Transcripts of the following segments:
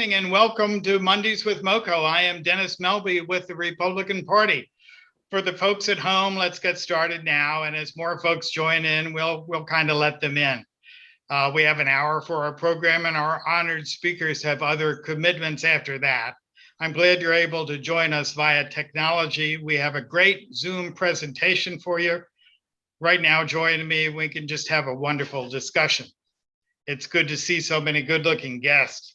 evening and welcome to Mondays with Moco. I am Dennis Melby with the Republican Party. For the folks at home, let's get started now. And as more folks join in, we'll kind of let them in. We have an hour for our program and our honored speakers have other commitments after that. I'm glad you're able to join us via technology. We have a great Zoom presentation for you. Right now, join me, we can just have a wonderful discussion. It's good to see so many good-looking guests.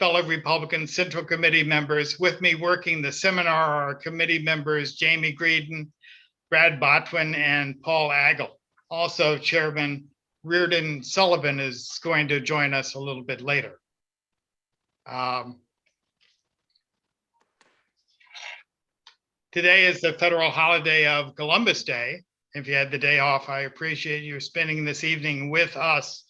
Fellow Republican Central Committee members with me working the seminar are committee members Jamie Greedon, Brad Botwin, and Paul Agel. Also, Chairman Reardon Sullivan is going to join us a little bit later. Today is the federal holiday of Columbus Day. If you had the day off, I appreciate you spending this evening with us.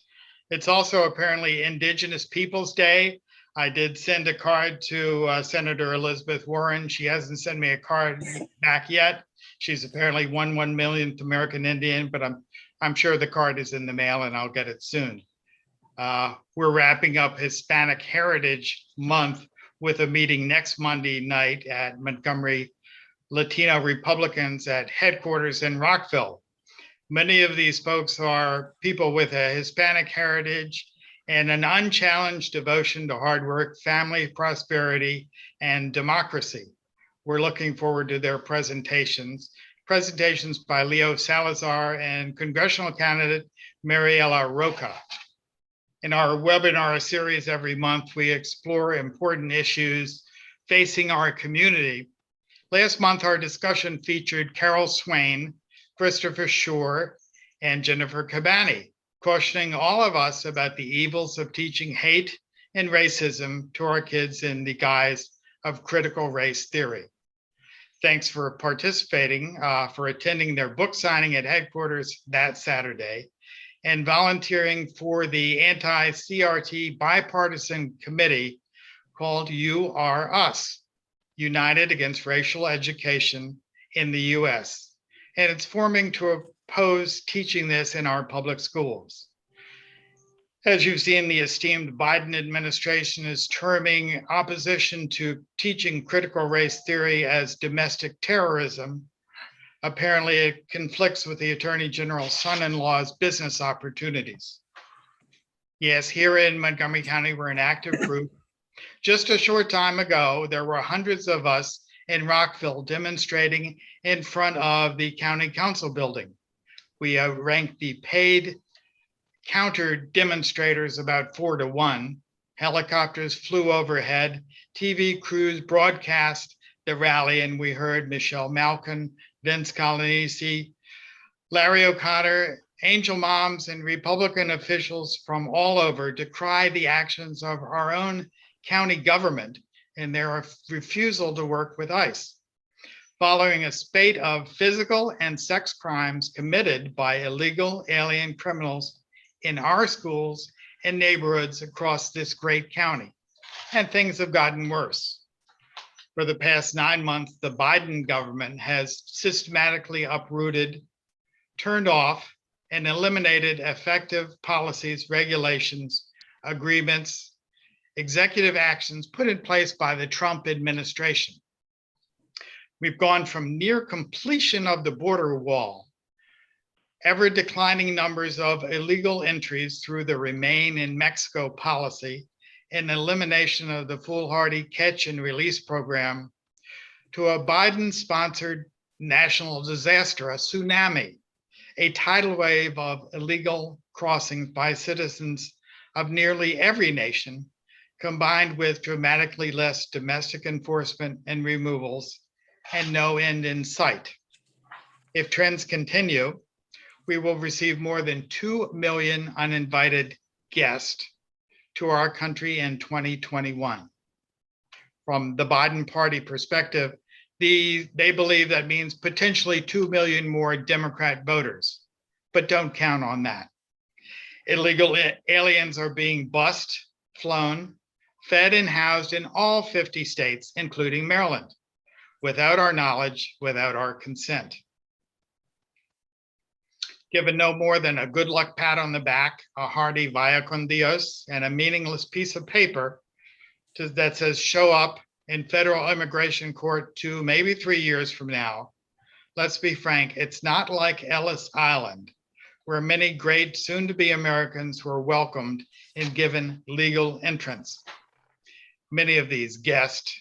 It's also apparently Indigenous Peoples Day. I did send a card to Senator Elizabeth Warren. She hasn't sent me a card back yet. She's apparently 1/1,000,000th American Indian, but I'm sure the card is in the mail and I'll get it soon. We're wrapping up Hispanic Heritage Month with a meeting next Monday night at Montgomery Latino Republicans at headquarters in Rockville. Many of these folks are people with a Hispanic heritage and an unchallenged devotion to hard work, family, prosperity, and democracy. We're looking forward to their presentations by Leo Salazar and congressional candidate Mariela Roca. In our webinar series every month, we explore important issues facing our community. Last month, our discussion featured Carol Swain, Christopher Shore, and Jennifer Cabani, cautioning all of us about the evils of teaching hate and racism to our kids in the guise of critical race theory. Thanks for participating, for attending their book signing at headquarters that Saturday, and volunteering for the anti-CRT bipartisan committee called You Are Us, United Against Racial Education in the US. And it's forming to oppose teaching this in our public schools. As you've seen, the esteemed Biden administration is terming opposition to teaching critical race theory as domestic terrorism. Apparently, it conflicts with the Attorney General's son-in-law's business opportunities. Yes, here in Montgomery County, we're an active group. Just a short time ago, there were hundreds of us in Rockville demonstrating in front of the county council building. We ranked the paid counter demonstrators about 4-1. Helicopters flew overhead. TV crews broadcast the rally, and we heard Michelle Malkin, Vince Colanesi, Larry O'Connor, Angel Moms, and Republican officials from all over decry the actions of our own county government and their refusal to work with ICE. Following a spate of physical and sex crimes committed by illegal alien criminals in our schools and neighborhoods across this great county. And things have gotten worse. For the past 9 months, the Biden government has systematically uprooted, turned off, and eliminated effective policies, regulations, agreements, executive actions put in place by the Trump administration. We've gone from near completion of the border wall, ever declining numbers of illegal entries through the Remain in Mexico policy, and elimination of the foolhardy catch and release program, to a Biden-sponsored national disaster, a tsunami, a tidal wave of illegal crossings by citizens of nearly every nation, combined with dramatically less domestic enforcement and removals and no end in sight. If trends continue, we will receive more than 2 million uninvited guests to our country in 2021. From the Biden party perspective, they believe that means potentially 2 million more Democrat voters, but don't count on that. Illegal aliens are being bused, flown, fed and housed in all 50 states, including Maryland, without our knowledge, without our consent. given no more than a good luck pat on the back, a hearty vaya con Dios, and a meaningless piece of paper that says show up in federal immigration court 2, maybe 3 years from now. Let's be frank, it's not like Ellis Island, where many great soon-to-be Americans were welcomed and given legal entrance. Many of these guests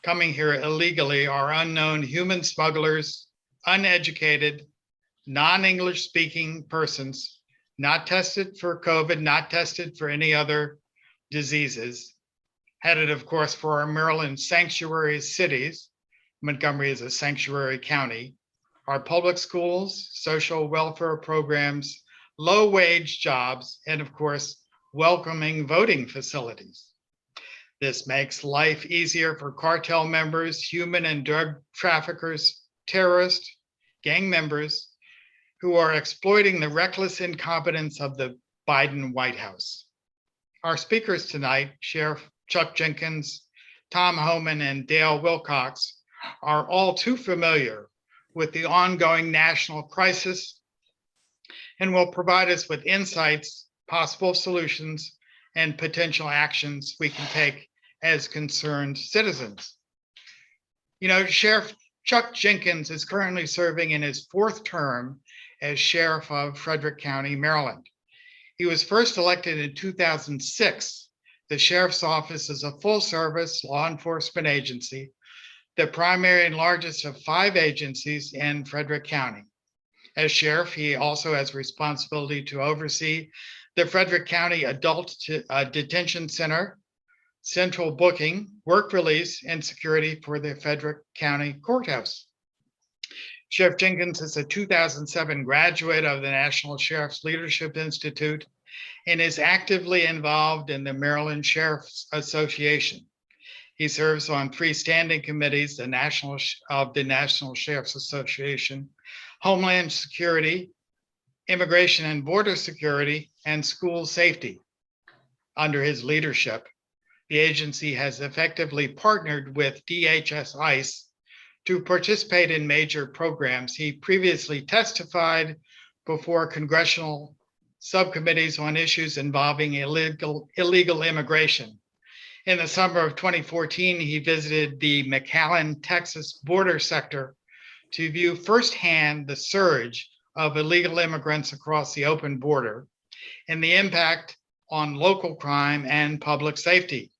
coming here illegally are unknown human smugglers, uneducated, non-English speaking persons, not tested for COVID, not tested for any other diseases, headed, of course, for our Maryland sanctuary cities. Montgomery is a sanctuary county. Our public schools, social welfare programs, low-wage jobs, and of course, welcoming voting facilities. This makes life easier for cartel members, human and drug traffickers, terrorists, gang members who are exploiting the reckless incompetence of the Biden White House. Our speakers tonight, Sheriff Chuck Jenkins, Tom Homan, and Dale Wilcox, are all too familiar with the ongoing national crisis and will provide us with insights, possible solutions, and potential actions we can take as concerned citizens. You know, Sheriff Chuck Jenkins is currently serving in his 4th term as Sheriff of Frederick County, Maryland. He was first elected in 2006. The Sheriff's Office is a full-service law enforcement agency, the primary and largest of 5 agencies in Frederick County. As Sheriff, he also has responsibility to oversee the Frederick County Adult Detention Center, central booking, work release, and security for the Frederick County Courthouse. Sheriff Jenkins is a 2007 graduate of the National Sheriff's Leadership Institute and is actively involved in the Maryland Sheriff's Association. He serves on freestanding committees, the National Sheriff's Association, Homeland Security, Immigration and Border Security, and School Safety. Under his leadership, the agency has effectively partnered with DHS ICE to participate in major programs. He previously testified before congressional subcommittees on issues involving illegal immigration. In the summer of 2014, he visited the McAllen, Texas border sector to view firsthand the surge of illegal immigrants across the open border and the impact on local crime and public safety.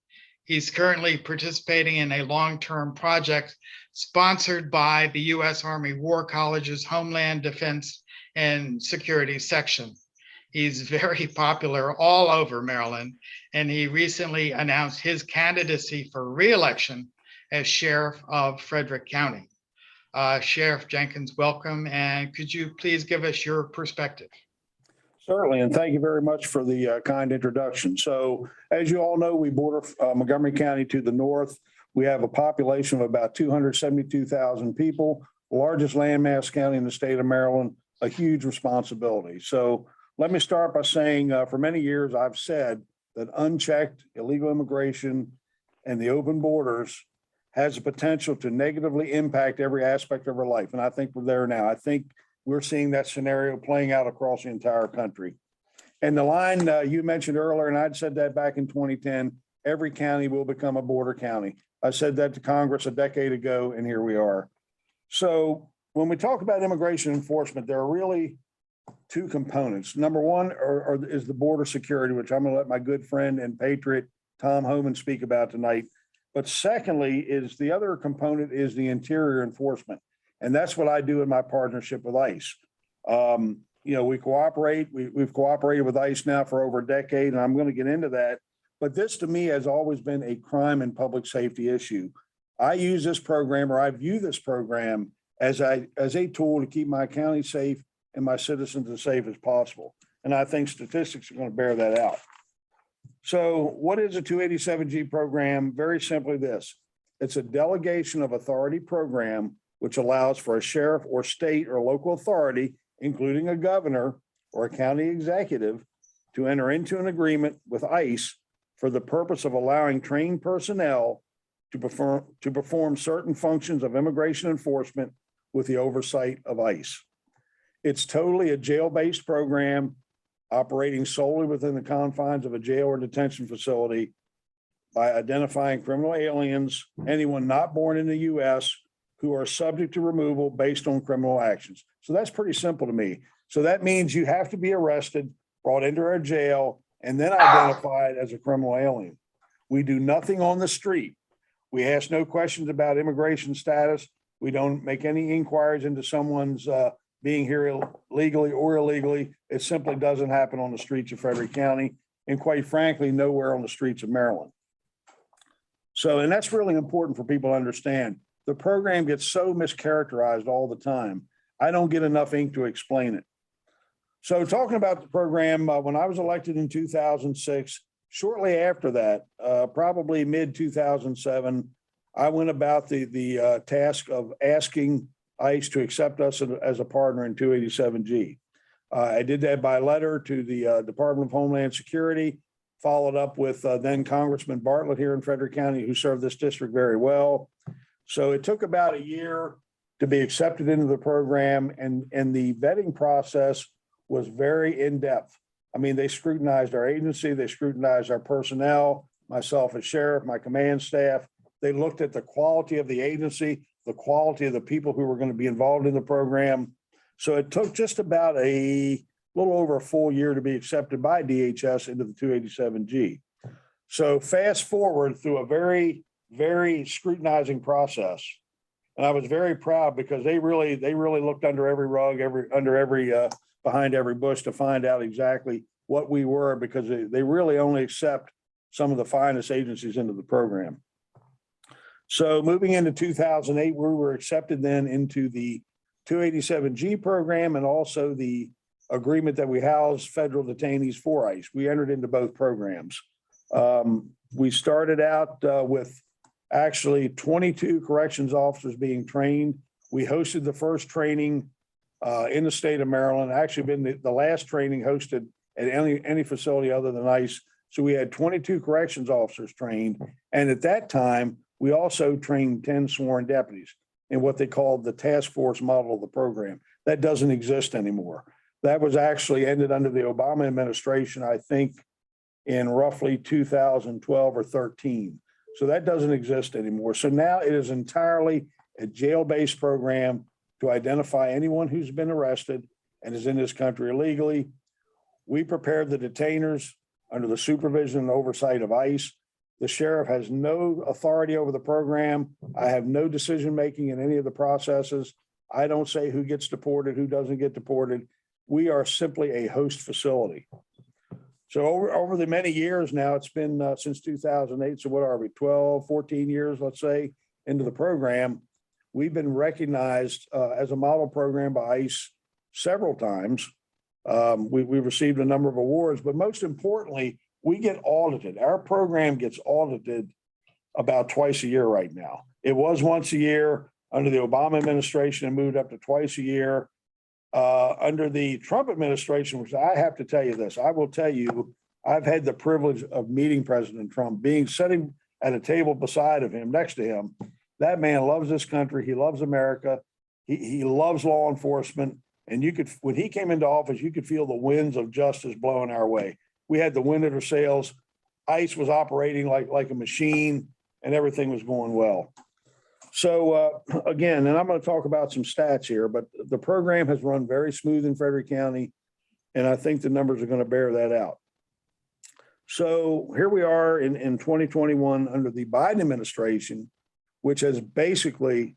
He's currently participating in a long-term project sponsored by the U.S. Army War College's Homeland Defense and Security section. He's very popular all over Maryland, and he recently announced his candidacy for re-election as Sheriff of Frederick County. Sheriff Jenkins, welcome, and could you please give us your perspective? Certainly, and thank you very much for the kind introduction. So, as you all know, we border Montgomery County to the north. We have a population of about 272,000 people, largest landmass county in the state of Maryland, a huge responsibility. So, let me start by saying for many years, I've said that unchecked illegal immigration and the open borders has the potential to negatively impact every aspect of our life. And I think we're there now. I think we're seeing that scenario playing out across the entire country. And the line you mentioned earlier, and I'd said that back in 2010, every county will become a border county. I said that to Congress a decade ago, and here we are. So when we talk about immigration enforcement, there are really 2 components. Number one is the border security, which I'm going to let my good friend and patriot Tom Homan speak about tonight. But secondly, is the other component is the interior enforcement. And that's what I do in my partnership with ICE. We cooperate. We've cooperated with ICE now for over a decade, and I'm going to get into that. But this to me has always been a crime and public safety issue. I use this program, or I view this program as a tool to keep my county safe and my citizens as safe as possible. And I think statistics are going to bear that out. So what is a 287G program? Very simply this. It's a delegation of authority program which allows for a sheriff or state or local authority, including a governor or a county executive, to enter into an agreement with ICE for the purpose of allowing trained personnel to perform certain functions of immigration enforcement with the oversight of ICE. It's totally a jail-based program operating solely within the confines of a jail or detention facility by identifying criminal aliens, anyone not born in the U.S. who are subject to removal based on criminal actions. So that's pretty simple to me. So that means you have to be arrested, brought into our jail, and then identified as a criminal alien. We do nothing on the street. We ask no questions about immigration status. We don't make any inquiries into someone's being here legally or illegally. It simply doesn't happen on the streets of Frederick County, and quite frankly, nowhere on the streets of Maryland. So, and that's really important for people to understand. The program gets so mischaracterized all the time. I don't get enough ink to explain it. So talking about the program, when I was elected in 2006, shortly after that, probably mid 2007, I went about the task of asking ICE to accept us as a partner in 287G. I did that by letter to the Department of Homeland Security, followed up with then Congressman Bartlett here in Frederick County, who served this district very well. So it took about a year to be accepted into the program, and the vetting process was very in-depth. I mean, they scrutinized our agency, they scrutinized our personnel, myself as sheriff, my command staff. They looked at the quality of the agency, the quality of the people who were going to be involved in the program. So it took just about a little over a full year to be accepted by DHS into the 287G. So fast forward through a very, very scrutinizing process. And I was very proud because they really looked under every rug, behind every bush to find out exactly what we were, because they really only accept some of the finest agencies into the program. So moving into 2008, we were accepted then into the 287G program and also the agreement that we house federal detainees for ICE. We entered into both programs. We started out with actually 22 corrections officers being trained. We hosted the first training in the state of Maryland, actually been the last training hosted at any facility other than ICE. So we had 22 corrections officers trained. And at that time, we also trained 10 sworn deputies in what they called the task force model of the program. That doesn't exist anymore. That was actually ended under the Obama administration, I think, in roughly 2012 or 13. So that doesn't exist anymore. So now it is entirely a jail-based program to identify anyone who's been arrested and is in this country illegally. We prepare the detainers under the supervision and oversight of ICE. The sheriff has no authority over the program. I have no decision-making in any of the processes. I don't say who gets deported, who doesn't get deported. We are simply a host facility. So over the many years now, it's been since 2008. So what are we, 12, 14 years, let's say, into the program. We've been recognized as a model program by ICE several times. We've received a number of awards, but most importantly, we get audited. Our program gets audited about twice a year right now. It was once a year under the Obama administration and moved up to twice a year. Under the Trump administration, which I have to tell you this, I will tell you, I've had the privilege of meeting President Trump, sitting at a table beside of him, next to him. That man loves this country. He loves America. He loves law enforcement. And when he came into office, you could feel the winds of justice blowing our way. We had the wind at our sails. ICE was operating like a machine, and everything was going well. So again, and I'm going to talk about some stats here, but the program has run very smooth in Frederick County, and I think the numbers are going to bear that out. So here we are in 2021 under the Biden administration, which has basically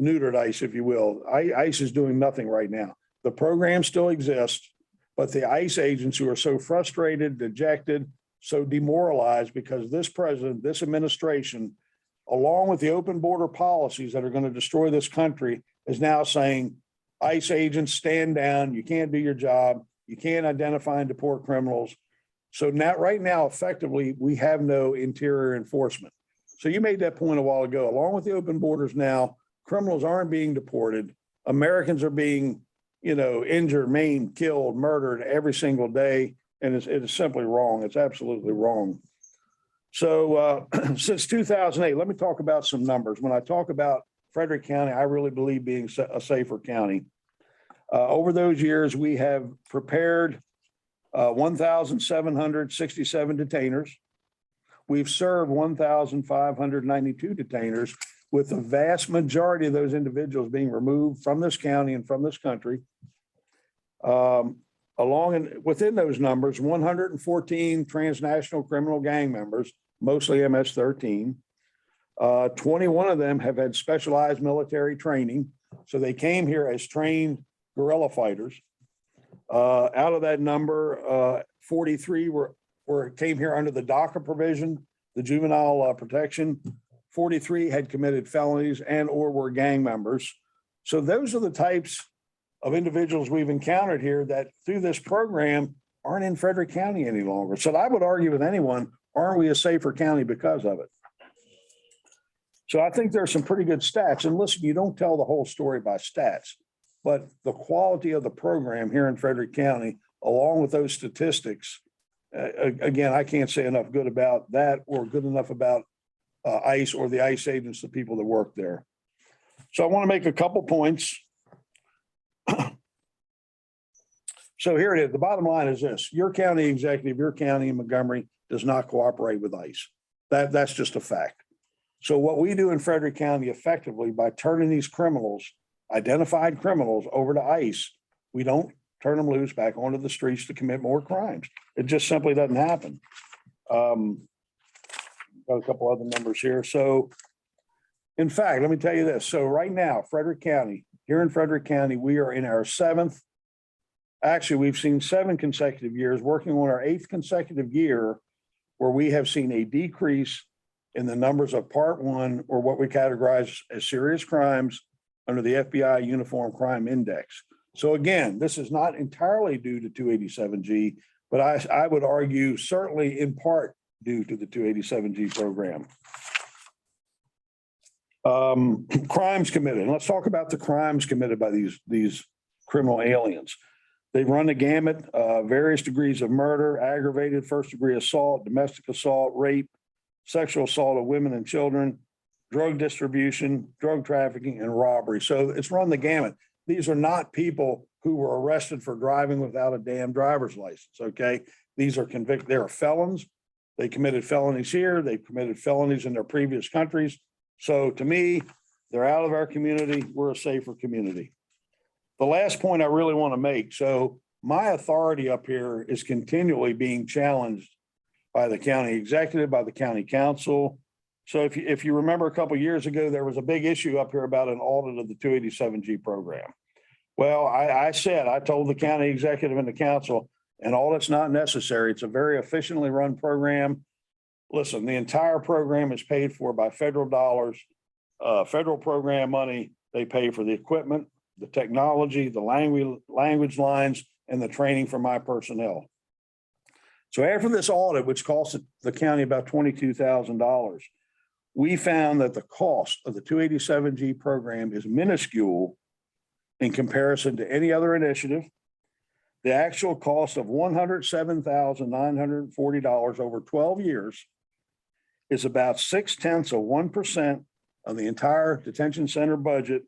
neutered ICE, if you will. ICE is doing nothing right now. The program still exists, but the ICE agents who are so frustrated, dejected, so demoralized because this president, this administration, along with the open border policies that are going to destroy this country, is now saying, ICE agents, stand down. You can't do your job. You can't identify and deport criminals. So now, right now, effectively, we have no interior enforcement. So you made that point a while ago. Along with the open borders now, criminals aren't being deported. Americans are being, injured, maimed, killed, murdered every single day. And it is simply wrong. It's absolutely wrong. So since 2008, let me talk about some numbers. When I talk about Frederick County, I really believe being a safer county. Over those years, we have prepared 1,767 detainers. We've served 1,592 detainers, with the vast majority of those individuals being removed from this county and from this country. Within those numbers, 114 transnational criminal gang members, mostly MS-13. 21 of them have had specialized military training. So they came here as trained guerrilla fighters. Out of that number, 43 came here under the DACA provision, the juvenile protection. 43 had committed felonies and or were gang members. So those are the types of individuals we've encountered here that through this program aren't in Frederick County any longer. So I would argue with anyone, aren't we a safer county because of it? So I think there's some pretty good stats. And listen, you don't tell the whole story by stats, but the quality of the program here in Frederick County, along with those statistics, again, I can't say enough good about that or good enough about ICE or the ICE agents, the people that work there. So I want to make a couple points. So here it is. The bottom line is this: your county executive, your county in Montgomery does not cooperate with ICE. That's just a fact. So what we do in Frederick County effectively by turning these criminals, identified criminals, over to ICE, we don't turn them loose back onto the streets to commit more crimes. It just simply doesn't happen. Got a couple other numbers here. So in fact, let me tell you this. So right now, here in Frederick County, we are in our seventh. Actually, we've seen 7 consecutive years, working on our 8th consecutive year, where we have seen a decrease in the numbers of Part 1, or what we categorize as serious crimes under the FBI Uniform Crime Index. So again, this is not entirely due to 287G, but I would argue certainly in part due to the 287G program. Crimes committed. And let's talk about the crimes committed by these criminal aliens. They run the gamut, various degrees of murder, aggravated first-degree assault, domestic assault, rape, sexual assault of women and children, drug distribution, drug trafficking, and robbery. So it's run the gamut. These are not people who were arrested for driving without a damn driver's license, okay? These are convicted. They are felons. They committed felonies here. They've committed felonies in their previous countries. So to me, they're out of our community. We're a safer community. The last point I really want to make. So my authority up here is continually being challenged by the county executive, by the county council. So if you remember a couple of years ago, there was a big issue up here about an audit of the 287G program. Well, I told the county executive and the council, an audit's not necessary. It's a very efficiently run program. Listen, the entire program is paid for by federal dollars, federal program money. They pay for the equipment, the technology, the language lines, and the training for my personnel. So after this audit, which cost the county about $22,000, we found that the cost of the 287G program is minuscule in comparison to any other initiative. The actual cost of $107,940 over 12 years is about 0.6% of the entire detention center budget.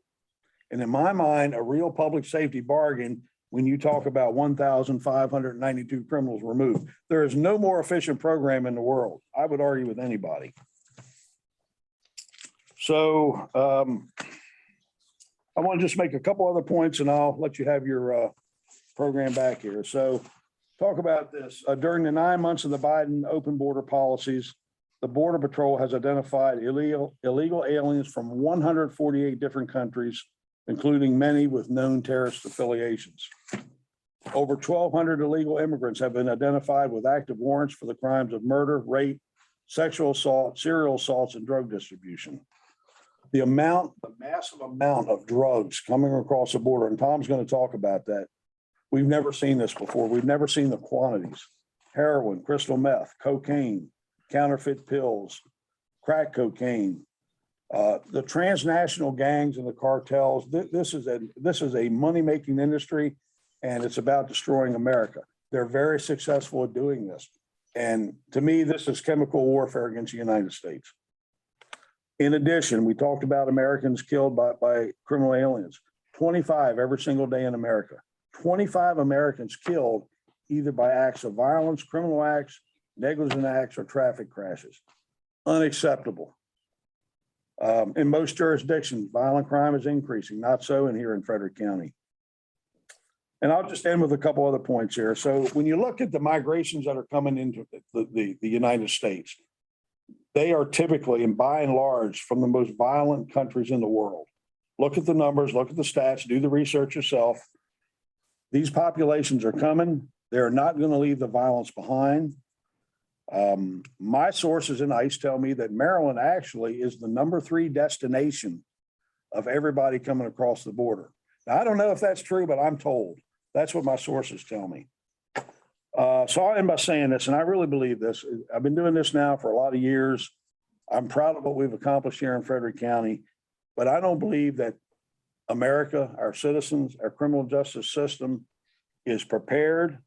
And in my mind, a real public safety bargain when you talk about 1,592 criminals removed. There is no more efficient program in the world, I would argue with anybody. So I want to just make a couple other points and I'll let you have your program back here. So talk about this. During the 9 months of the Biden open border policies, the Border Patrol has identified illegal aliens from 148 different countries, including many with known terrorist affiliations. Over 1,200 illegal immigrants have been identified with active warrants for the crimes of murder, rape, sexual assault, serial assaults, and drug distribution. The massive amount of drugs coming across the border, and Tom's going to talk about that. We've never seen this before. We've never seen the quantities: heroin, crystal meth, cocaine, counterfeit pills, crack cocaine. The transnational gangs and the cartels, this is a money-making industry, and it's about destroying America. They're very successful at doing this. And to me, this is chemical warfare against the United States. In addition, we talked about Americans killed by criminal aliens. 25 every single day in America. 25 Americans killed either by acts of violence, criminal acts, negligent acts, or traffic crashes. Unacceptable. In most jurisdictions, violent crime is increasing, not so in here in Frederick County. And I'll just end with a couple other points here. So when you look at the migrations that are coming into the United States, they are typically, and by and large, from the most violent countries in the world. Look at the numbers, look at the stats, do the research yourself. These populations are coming. They're not going to leave the violence behind. My sources in ICE tell me that Maryland actually is the number 3 destination of everybody coming across the border. Now, I don't know if that's true, but I'm told. That's what my sources tell me. So I'll end by saying this, and I really believe this. I've been doing this now for a lot of years. I'm proud of what we've accomplished here in Frederick County, but I don't believe that America, our citizens, our criminal justice system is prepared.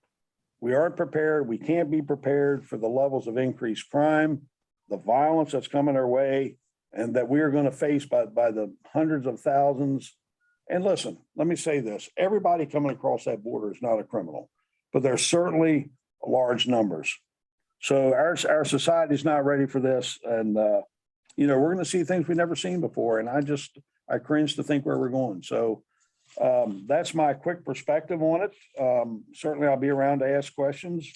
We aren't prepared. We can't be prepared for the levels of increased crime, the violence that's coming our way, and that we are going to face by the hundreds of thousands. And listen, let me say this. Everybody coming across that border is not a criminal, but there's certainly large numbers. So our society is not ready for this. And, we're going to see things we've never seen before. And I cringe to think where we're going. So that's my quick perspective on it. Certainly I'll be around to ask questions.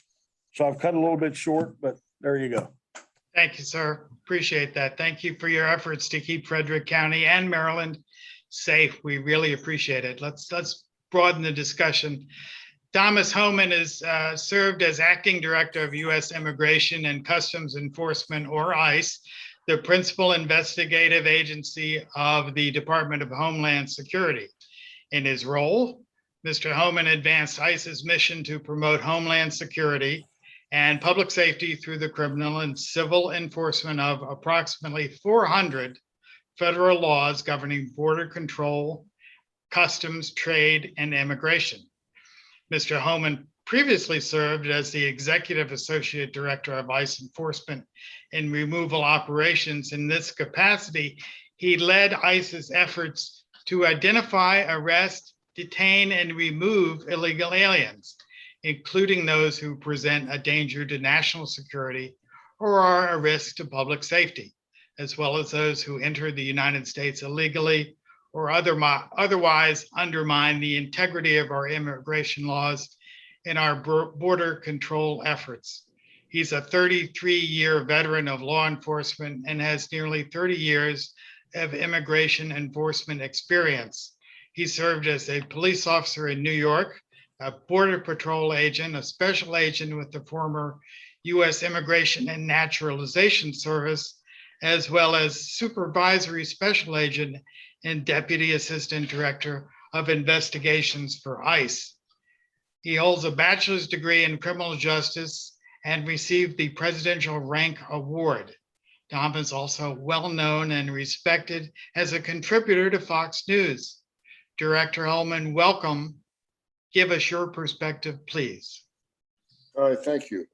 So I've cut a little bit short, but there you go. Thank you, sir. Appreciate that. Thank you for your efforts to keep Frederick County and Maryland safe. We really appreciate it. Let's broaden the discussion. Thomas Homan is served as acting director of U.S. Immigration and Customs Enforcement, or ICE, the principal investigative agency of the Department of Homeland Security. In his role, Mr. Homan advanced ICE's mission to promote homeland security and public safety through the criminal and civil enforcement of approximately 400 federal laws governing border control, customs, trade, and immigration. Mr. Homan previously served as the Executive Associate Director of ICE Enforcement and Removal Operations. In this capacity, he led ICE's efforts to identify, arrest, detain, and remove illegal aliens, including those who present a danger to national security or are a risk to public safety, as well as those who enter the United States illegally or otherwise undermine the integrity of our immigration laws and our border control efforts. He's a 33-year veteran of law enforcement and has nearly 30 years of immigration enforcement experience. He served as a police officer in New York, a border patrol agent, a special agent with the former U.S. Immigration and Naturalization Service, as well as supervisory special agent and deputy assistant director of investigations for ICE. He holds a bachelor's degree in criminal justice and received the Presidential Rank Award. Dom is also well known and respected as a contributor to Fox News. Director Holman, welcome. Give us your perspective, please. All right, thank you.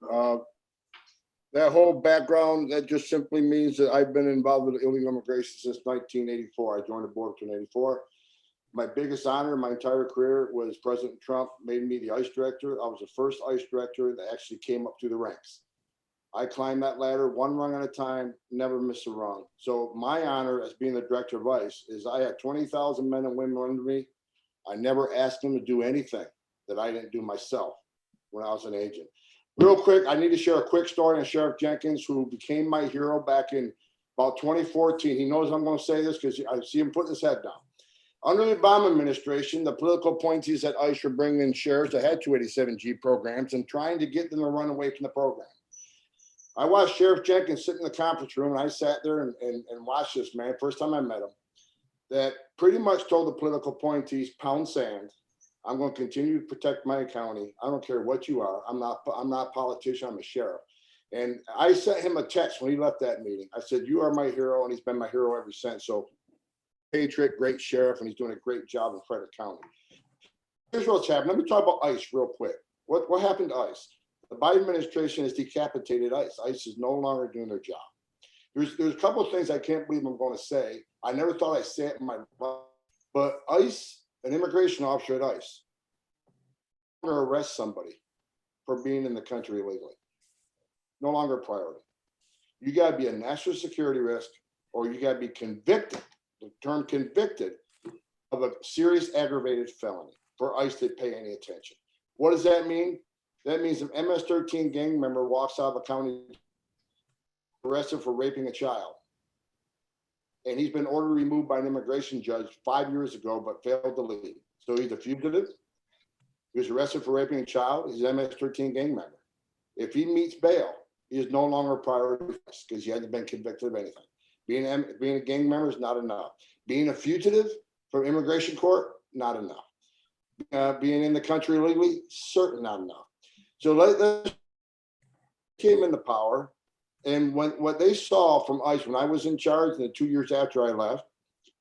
That whole background, that just simply means that I've been involved with illegal immigration since 1984. I joined the board in 1984. My biggest honor in my entire career was President Trump made me the ICE director. I was the first ICE director that actually came up through the ranks. I climbed that ladder one rung at a time, never missed a rung. So my honor as being the director of ICE is I had 20,000 men and women under me. I never asked them to do anything that I didn't do myself when I was an agent. Real quick, I need to share a quick story on Sheriff Jenkins, who became my hero back in about 2014. He knows I'm going to say this because I see him putting his head down. Under the Obama administration, the political appointees at ICE were bringing in sheriffs that had 287G programs and trying to get them to run away from the program. I watched Sheriff Jenkins sit in the conference room, and I sat there and watched this man, first time I met him, that pretty much told the political appointees, pound sand. I'm going to continue to protect my county. I don't care what you are. I'm not a politician. I'm a sheriff. And I sent him a text when he left that meeting. I said, you are my hero, and he's been my hero ever since. So patriot, great sheriff, and he's doing a great job in Frederick County. Here's what's happened. Let me talk about ICE real quick. What happened to ICE? The Biden administration has decapitated ICE. ICE is no longer doing their job. There's a couple of things I can't believe I'm going to say. I never thought I'd say it in my life, but ICE an immigration officer at ICE or arrest somebody for being in the country illegally. No longer a priority. You got to be a national security risk, or you got to be convicted, the term convicted, of a serious aggravated felony for ICE to pay any attention. What does that mean? That means if MS-13 gang member walks out of a county arrested for raping a child, and he's been ordered removed by an immigration judge 5 years ago, but failed to leave. So he's a fugitive. He was arrested for raping a child. He's an MS-13 gang member. If he meets bail, he is no longer a priority because he hasn't been convicted of anything. Being a gang member is not enough. Being a fugitive from immigration court, not enough. Being in the country illegally, certainly not enough. So they came into power, and what they saw from ICE when I was in charge, and the 2 years after I left,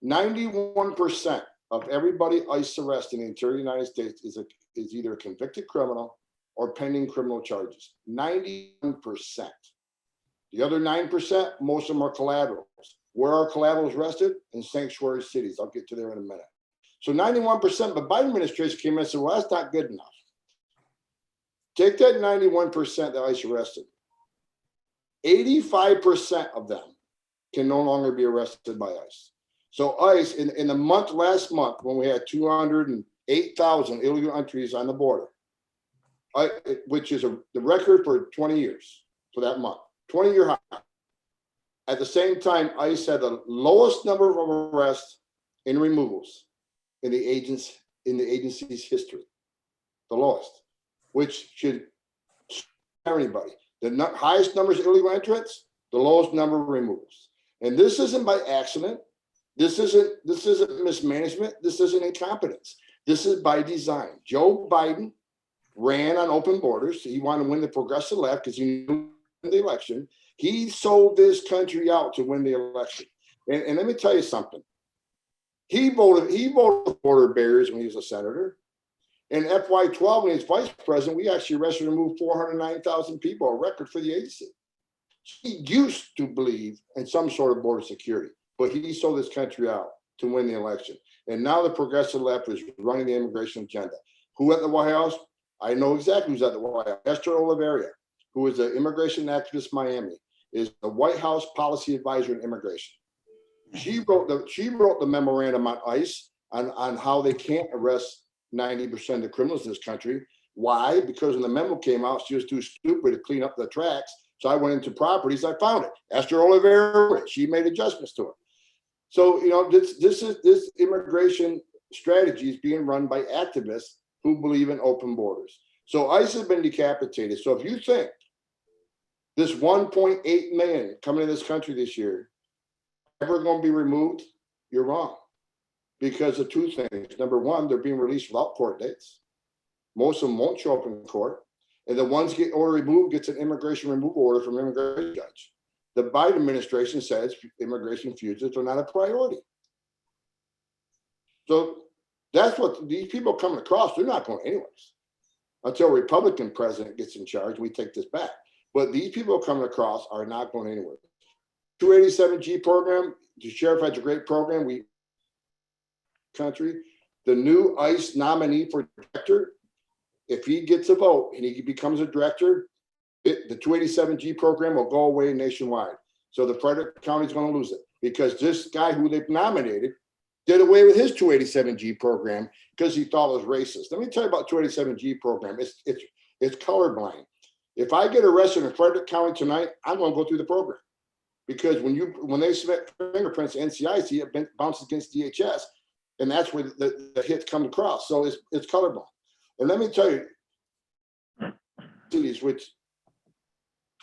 91% of everybody ICE arrested in the interior of the United States is either a convicted criminal or pending criminal charges. 91%. The other 9%, most of them are collaterals. Where are collaterals arrested? In sanctuary cities. I'll get to there in a minute. So 91%, but Biden administration came in and said, well, that's not good enough. Take that 91% that ICE arrested. 85% of them can no longer be arrested by ICE. So ICE, in the month, last month, when we had 208,000 illegal entries on the border, which is the record for 20 years for that month, 20-year high. At the same time, ICE had the lowest number of arrests and removals in the agency's history, the lowest, which should scare anybody. The highest numbers of illegal entrants, the lowest number of removals. And this isn't by accident. This isn't mismanagement. This isn't incompetence. This is by design. Joe Biden ran on open borders. He wanted to win the progressive left because he knew the election. He sold this country out to win the election. And let me tell you something. He voted for border barriers when he was a senator. In FY12, when he was vice president, we actually arrested and removed 409,000 people, a record for the agency. He used to believe in some sort of border security, but he sold this country out to win the election. And now the progressive left is running the immigration agenda. Who at the White House? I know exactly who's at the White House. Esther Oliveira, who is an immigration activist in Miami, is the White House policy advisor in immigration. She wrote the memorandum on ICE on how they can't arrest 90% of the criminals in this country. Why? Because when the memo came out, she was too stupid to clean up the tracks. So I went into properties, I found it. Esther Oliveira, she made adjustments to it. So, this immigration strategy is being run by activists who believe in open borders. So ICE has been decapitated. So if you think this 1.8 million coming to this country this year ever going to be removed, you're wrong. Because of two things. Number one, they're being released without court dates. Most of them won't show up in court. And the ones get order removed gets an immigration removal order from an immigration judge. The Biden administration says immigration fugitives are not a priority. So that's what these people coming across, they're not going anyways. Until a Republican president gets in charge, we take this back. But these people coming across are not going anywhere. 287G program, the sheriff has a great program. Country, the new ICE nominee for director, if he gets a vote and he becomes a director, the 287G program will go away nationwide. So the Frederick County is going to lose it because this guy who they've nominated did away with his 287G program because he thought it was racist. Let me tell you about 287G program. It's colorblind. If I get arrested in Frederick County tonight, I'm going to go through the program because when they submit fingerprints to NCIC, it bounces against DHS. And that's where the hits come across. So it's colorblind. And let me tell you, cities which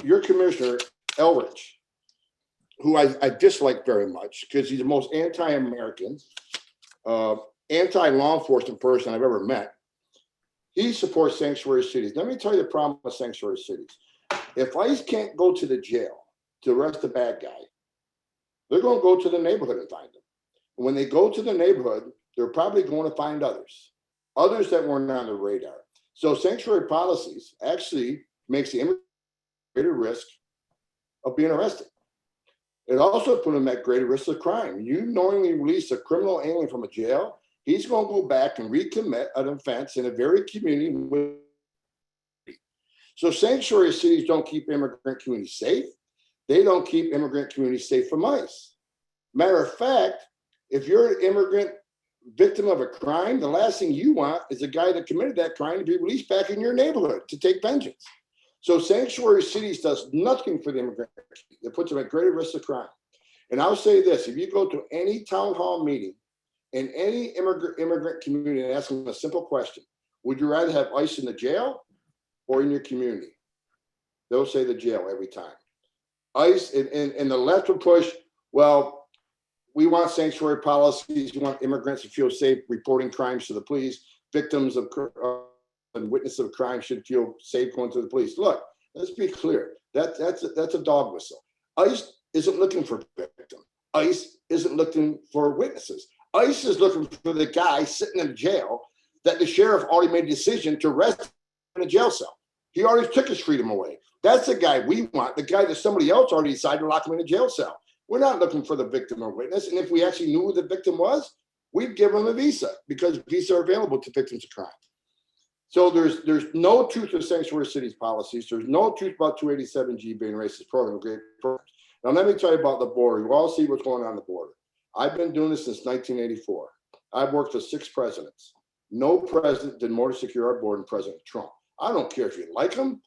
your commissioner, Elrich, who I dislike very much because he's the most anti-American, anti-law enforcement person I've ever met. He supports sanctuary cities. Let me tell you the problem with sanctuary cities. If ICE can't go to the jail to arrest a bad guy, they're going to go to the neighborhood and find him. When they go to the neighborhood, they're probably going to find others that weren't on the radar. So sanctuary policies actually makes the immigrant greater risk of being arrested. It also put them at greater risk of crime. You knowingly release a criminal alien from a jail, he's going to go back and recommit an offense in a very community with. So sanctuary cities don't keep immigrant communities safe. They don't keep immigrant communities safe from ICE. Matter of fact, if you're an immigrant victim of a crime, the last thing you want is the guy that committed that crime to be released back in your neighborhood to take vengeance. So sanctuary cities does nothing for the immigrant. It puts them at greater risk of crime. And I'll say this, if you go to any town hall meeting in any immigrant community and ask them a simple question, would you rather have ICE in the jail or in your community? They'll say the jail every time. ICE and the left will push, well, we want sanctuary policies. We want immigrants to feel safe reporting crimes to the police. Victims of and witnesses of crime should feel safe going to the police. Look, let's be clear. That's a dog whistle. ICE isn't looking for victims. ICE isn't looking for witnesses. ICE is looking for the guy sitting in jail that the sheriff already made a decision to arrest in a jail cell. He already took his freedom away. That's the guy we want, the guy that somebody else already decided to lock him in a jail cell. We're not looking for the victim or witness. And if we actually knew who the victim was, we'd give them a visa because visas are available to victims of crime. So there's no truth to sanctuary cities policies. There's no truth about 287G being a racist program. Great program. Now, let me tell you about the border. You all see what's going on the border. I've been doing this since 1984. I've worked for 6 presidents. No president did more to secure our border than President Trump. I don't care if you like him,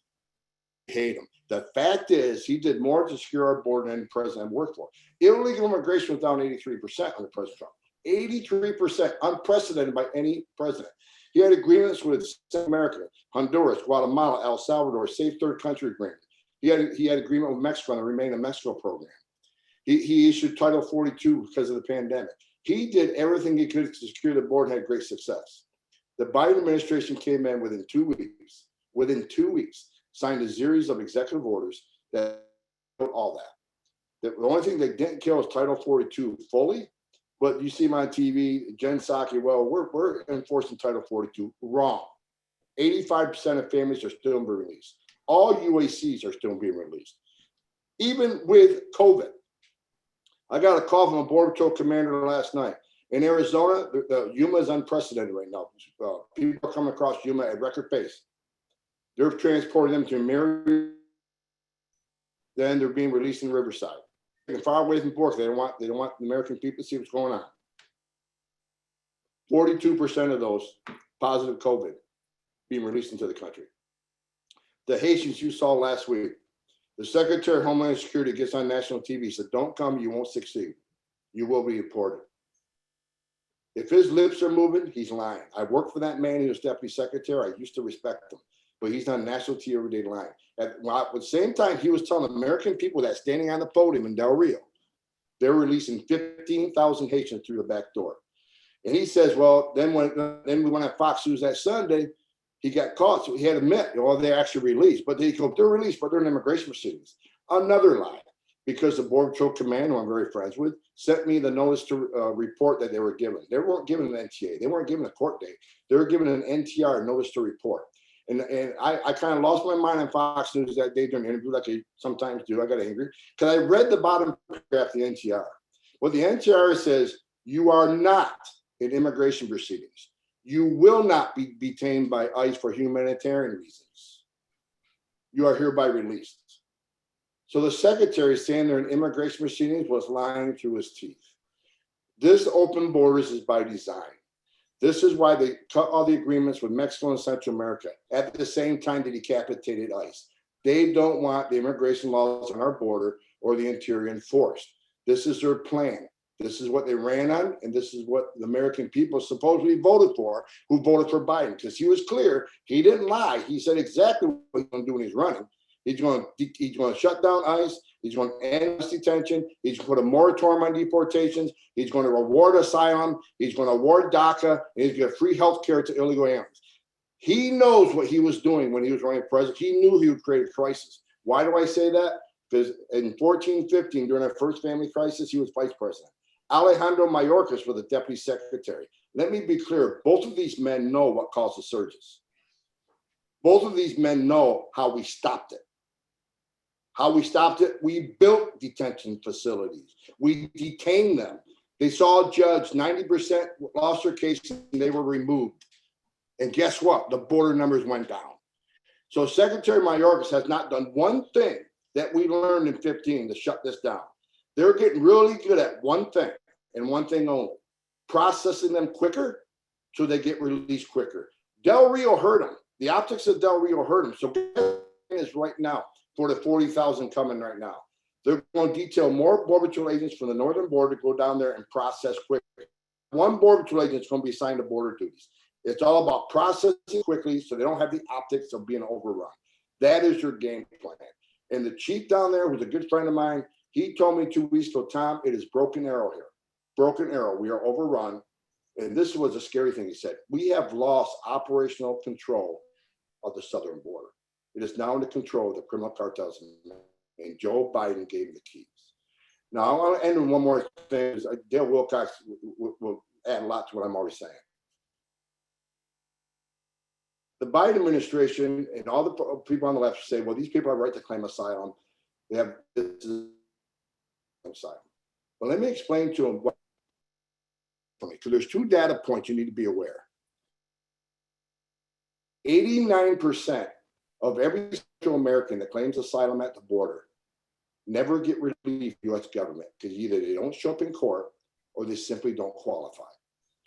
hate him. The fact is, he did more to secure our border than any president I've worked for. Illegal immigration was down 83% under President Trump. 83%, unprecedented by any president. He had agreements with South America, Honduras, Guatemala, El Salvador, safe third country agreement. He had agreement with Mexico on the Remain in Mexico program. He issued Title 42 because of the pandemic. He did everything he could to secure the border and had great success. The Biden administration came in within 2 weeks, signed a series of executive orders that killed all that. The only thing they didn't kill is Title 42 fully, but you see him on TV, Jen Psaki, well, we're enforcing Title 42. Wrong. 85% of families are still being released. All UACs are still being released. Even with COVID. I got a call from a Border Patrol commander last night. In Arizona, the Yuma is unprecedented right now. People are coming across Yuma at record pace. They're transporting them to Mary, then they're being released in Riverside. They're far away from Bork. They don't want the American people to see what's going on. 42% of those positive COVID being released into the country. The Haitians you saw last week, the Secretary of Homeland Security gets on national TV, said, don't come, you won't succeed. You will be deported. If his lips are moving, he's lying. I worked for that man. He was deputy secretary. I used to respect him, but he's on national TV every day lying. At the same time, he was telling American people that standing on the podium in Del Rio, they're releasing 15,000 Haitians through the back door. And he says, well, then we went on Fox News that Sunday, he got caught. So he had to admit, well, they're actually released, but they're released, but they're in immigration proceedings. Another lie, because the Border Patrol Command, who I'm very friends with, sent me the notice to report that they were given. They weren't given an NTA. They weren't given a court date. They were given an NTR, notice to report. And I kind of lost my mind on Fox News that day during the interview, like I sometimes do. I got angry because I read the bottom paragraph of the NTR. Well, the NTR says, you are not in immigration proceedings. You will not be detained by ICE for humanitarian reasons. You are hereby released. So the secretary saying they're in immigration proceedings was lying through his teeth. This open borders is by design. This is why they cut all the agreements with Mexico and Central America at the same time they decapitated ICE. They don't want the immigration laws on our border or the interior enforced. This is their plan. This is what they ran on, and this is what the American people supposedly voted for, who voted for Biden, because he was clear. He didn't lie. He said exactly what he's going to do when he's running. He's going to shut down ICE. He's going to end detention. He's going to put a moratorium on deportations. He's going to award asylum. He's going to award DACA. And he's going to give free health care to illegal aliens. He knows what he was doing when he was running president. He knew he would create a crisis. Why do I say that? Because in 14-15, during our first family crisis, he was vice president. Alejandro Mayorkas was the deputy secretary. Let me be clear. Both of these men know what caused the surges. Both of these men know how we stopped it. How we stopped it, we built detention facilities. We detained them. They saw a judge, 90% lost their case and they were removed. And guess what? The border numbers went down. So Secretary Mayorkas has not done one thing that we learned in 15 to shut this down. They're getting really good at one thing and one thing only, processing them quicker so they get released quicker. Del Rio heard them. The optics of Del Rio heard them. So is right now for the 40,000 coming right now. They're going to detail more Border Patrol agents from the northern border to go down there and process quickly. One Border Patrol agent is going to be assigned to border duties. It's all about processing quickly so they don't have the optics of being overrun. That is your game plan. And the chief down there, who's a good friend of mine, he told me 2 weeks ago, Tom, it is broken arrow here. Broken arrow. We are overrun. And this was a scary thing he said. We have lost operational control of the southern border. It is now under control of the criminal cartels, and Joe Biden gave him the keys. Now, I want to end with one more thing. Dale Wilcox will add a lot to what I'm already saying. The Biden administration and all the people on the left say, well, these people have a right to claim asylum. They have asylum. Well, let me explain to them what, for me, because there's 2 data points you need to be aware. 89% of every single American that claims asylum at the border never get relief from the U.S. government because either they don't show up in court or they simply don't qualify.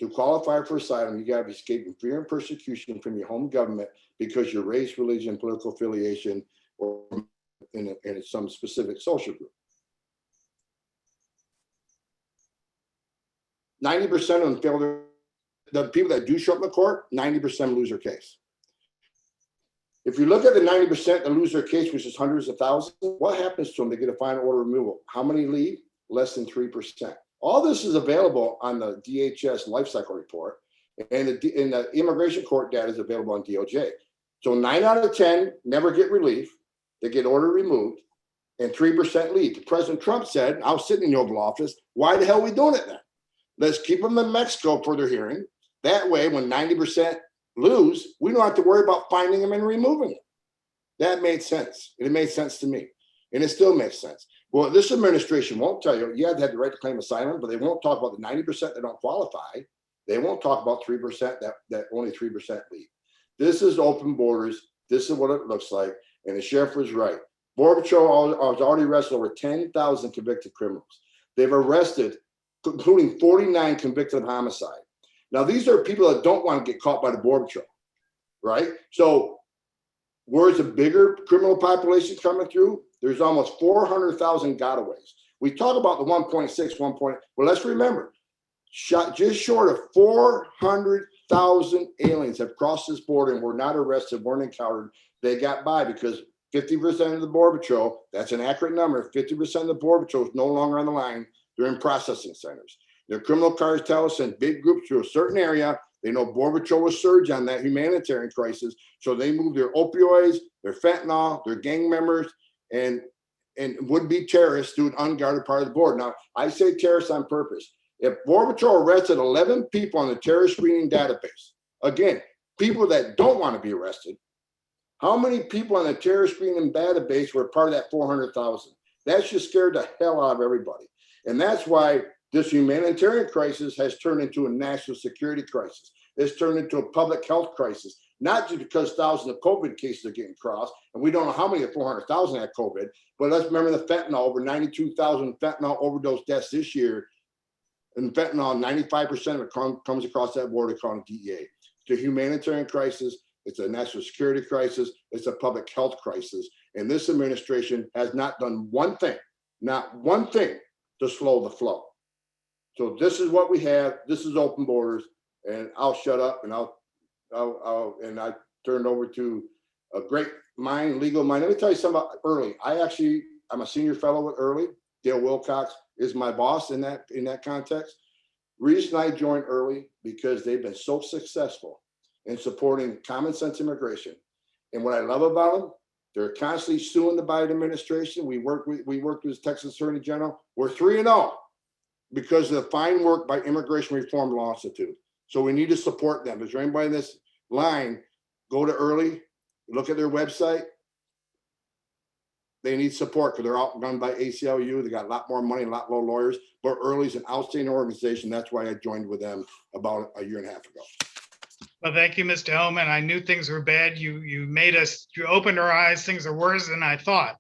To qualify for asylum, you got to be escaping fear and persecution from your home government because your race, religion, political affiliation, or in some specific social group. 90% of them fail. The people that do show up in court, 90% lose their case. If you look at the 90% that lose their case, which is hundreds of thousands, what happens to them? They get a final order removal. How many leave? Less than 3%. All this is available on the DHS life cycle report, and the immigration court data is available on DOJ. So 9 out of 10 never get relief. They get order removed, and 3% leave. President Trump said, I was sitting in the Oval Office, why the hell are we doing it then? Let's keep them in Mexico for their hearing. That way, when 90% lose, we don't have to worry about finding them and removing them. That made sense. It made sense to me, and it still makes sense. Well, this administration won't tell you, you have to have the right to claim asylum, but they won't talk about the 90% that don't qualify. They won't talk about 3% that only 3% leave. This is open borders. This is what it looks like. And the sheriff was right. Border Patrol has already arrested over 10,000 convicted criminals. They've arrested, including 49 convicted of homicide. Now, these are people that don't want to get caught by the Border Patrol, right? So where's the bigger criminal population coming through? There's almost 400,000 gotaways. We talk about the 1.6, well, let's remember, just short of 400,000 aliens have crossed this border and were not arrested, weren't encountered. They got by because 50% of the Border Patrol, that's an accurate number, 50% of the Border Patrol is no longer on the line. They're in processing centers. Their criminal cartels send big groups to a certain area. They know Border Patrol will surge on that humanitarian crisis. So they move their opioids, their fentanyl, their gang members, and would-be terrorists to an unguarded part of the border. Now, I say terrorists on purpose. If Border Patrol arrested 11 people on the terrorist screening database, again, people that don't want to be arrested, how many people on the terrorist screening database were part of that 400,000? That just scared the hell out of everybody. And that's why this humanitarian crisis has turned into a national security crisis. It's turned into a public health crisis, not just because thousands of COVID cases are getting crossed, and we don't know how many of 400,000 had COVID, but let's remember the fentanyl, over 92,000 fentanyl overdose deaths this year. And fentanyl, 95% of it comes across that border called DEA. It's a humanitarian crisis. It's a national security crisis. It's a public health crisis. And this administration has not done one thing, not one thing to slow the flow. So this is what we have. This is open borders, and I'll shut up and I turn it over to a great mind, legal mind. Let me tell you something about Early. I'm a senior fellow with Early. Dale Wilcox is my boss in that context. Reason I joined Early because they've been so successful in supporting common sense immigration. And what I love about them, they're constantly suing the Biden administration. We worked with Texas Attorney General. We're 3-0 because of the fine work by Immigration Reform Law Institute. So we need to support them. Is there anybody in this line? Go to Early, look at their website. they need support because they're outgunned by ACLU. They got a lot more money, a lot more lawyers. But Early's an outstanding organization. That's why I joined with them about a year and a half ago. Well, thank you, Mr. Hellman. I knew things were bad. You you opened our eyes. Things are worse than I thought.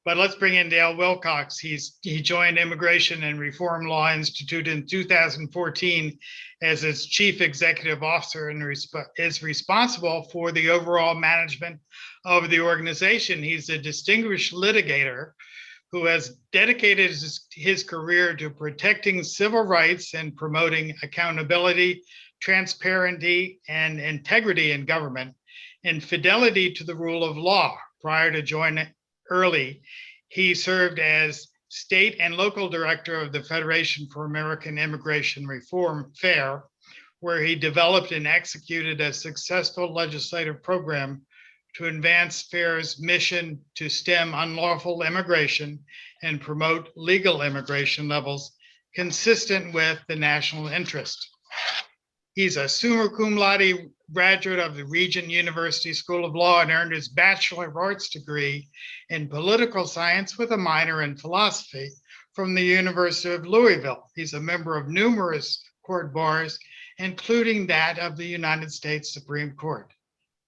But let's bring in Dale Wilcox. He joined Immigration and Reform Law Institute in 2014 as its chief executive officer and is responsible for the overall management of the organization. He's a distinguished litigator who has dedicated his career to protecting civil rights and promoting accountability, transparency, and integrity in government, and fidelity to the rule of law. Prior to joining Early, he served as state and local director of the Federation for American Immigration Reform, FAIR, where he developed and executed a successful legislative program to advance FAIR's mission to stem unlawful immigration and promote legal immigration levels consistent with the national interest. He's a summa cum laude graduate of the Regent University School of Law and earned his Bachelor of Arts degree in political science with a minor in philosophy from the University of Louisville. He's a member of numerous court bars, including that of the United States Supreme Court.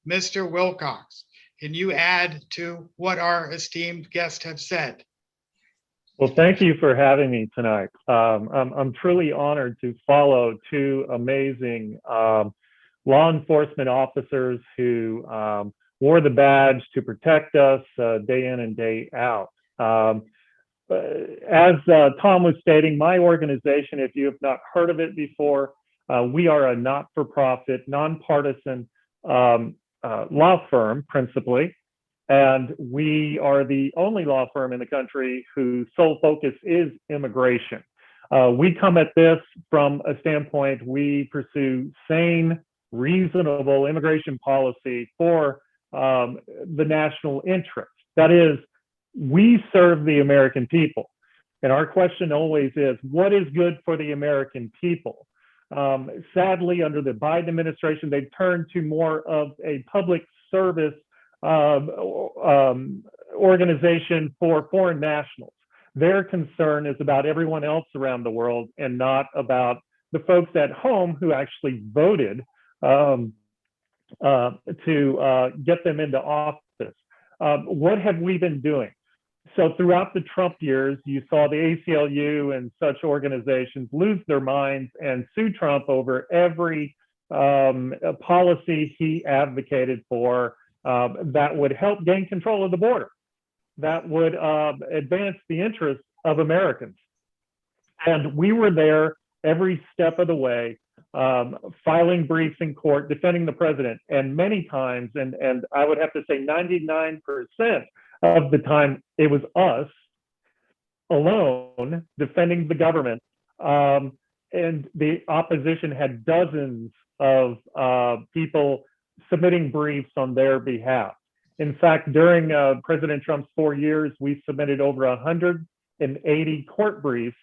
Mr. Wilcox, can you add to what our esteemed guests have said? Well, thank you for having me tonight. I'm truly honored to follow two amazing law enforcement officers who wore the badge to protect us day in and day out. As Tom was stating, my organization, if you have not heard of it before, we are a not-for-profit, nonpartisan law firm, principally. And we are the only law firm in the country whose sole focus is immigration. We come at this from a standpoint, we pursue sane, reasonable immigration policy for the national interest. That is, we serve the American people. And our question always is, what is good for the American people? Sadly, under the Biden administration, they've turned to more of a public service organization for foreign nationals. Their concern is about everyone else around the world and not about the folks at home who actually voted to get them into office. What have we been doing? So throughout the Trump years, you saw the ACLU and such organizations lose their minds and sue Trump over every policy he advocated for that would help gain control of the border, that would advance the interests of Americans. And we were there every step of the way, filing briefs in court, defending the president. And many times, and I would have to say 99% of the time, it was us alone defending the government. And the opposition had dozens of people submitting briefs on their behalf. In fact, during President Trump's 4 years, we submitted over 180 court briefs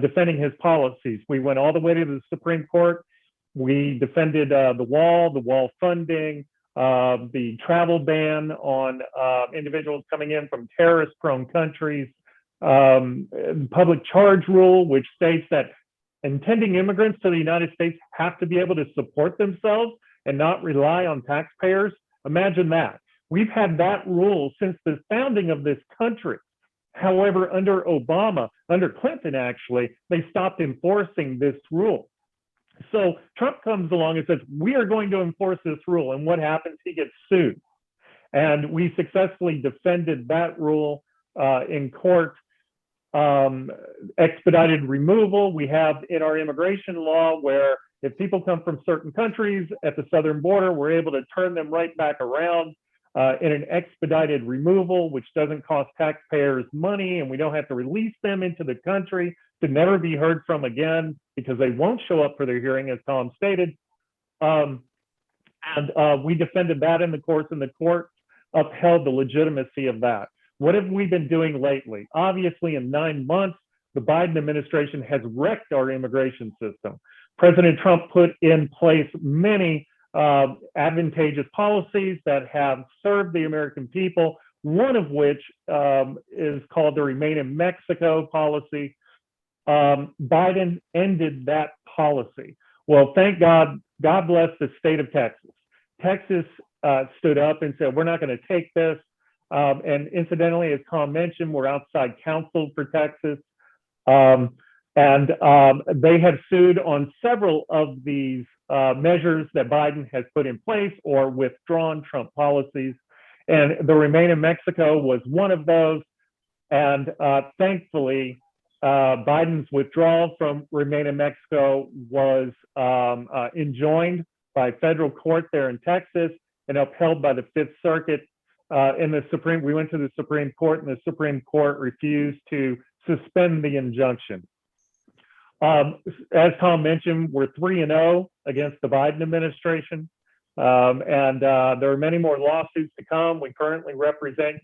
defending his policies. We went all the way to the Supreme Court. We defended the wall funding, the travel ban on individuals coming in from terrorist-prone countries, public charge rule, which states that intending immigrants to the United States have to be able to support themselves and not rely on taxpayers. Imagine that. We've had that rule since the founding of this country. However, under Obama, under Clinton actually, they stopped enforcing this rule. So Trump comes along and says, we are going to enforce this rule. And what happens? He gets sued. And we successfully defended that rule in court. Expedited removal. We have in our immigration law where if people come from certain countries at the southern border, we're able to turn them right back around in an expedited removal, which doesn't cost taxpayers money, and we don't have to release them into the country to never be heard from again because they won't show up for their hearing, as Tom stated. We defended that in the courts, and the court upheld the legitimacy of that. What have we been doing lately? Obviously, in 9 months, the Biden administration has wrecked our immigration system. President Trump put in place many advantageous policies that have served the American people one of which is called the Remain in Mexico policy. Biden ended that policy. Well, thank God, God bless the state of Texas. Texas stood up and said, we're not going to take this. And incidentally, as Tom mentioned, we're outside counsel for Texas. And they have sued on several of these measures that Biden has put in place or withdrawn Trump policies. And the Remain in Mexico was one of those. And thankfully, Biden's withdrawal from Remain in Mexico was enjoined by federal court there in Texas and upheld by the Fifth Circuit. We went to the Supreme Court, and the Supreme Court refused to suspend the injunction. As Tom mentioned, we're 3-0 against the Biden administration. And there are many more lawsuits to come. We currently represent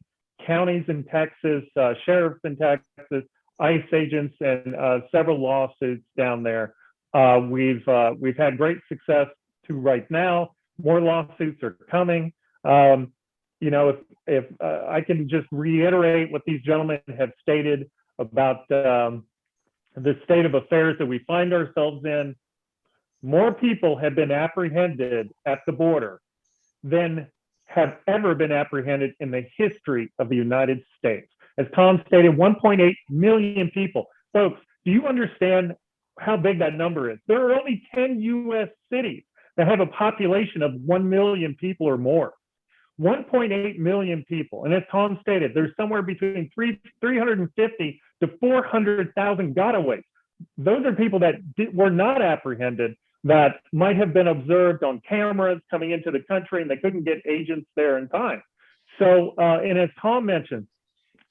counties in Texas, sheriffs in Texas, ICE agents, and several lawsuits down there. We've had great success to right now. More lawsuits are coming. If I can just reiterate what these gentlemen have stated about the state of affairs that we find ourselves in, more people have been apprehended at the border than have ever been apprehended in the history of the United States. As Tom stated, 1.8 million people. Folks, do you understand how big that number is? There are only 10 U.S. cities that have a population of 1 million people or more. 1.8 million people. And as Tom stated, there's somewhere between 350 to 400,000 gotaways. Those are people that were not apprehended, that might have been observed on cameras coming into the country, and they couldn't get agents there in time. So, and as Tom mentioned,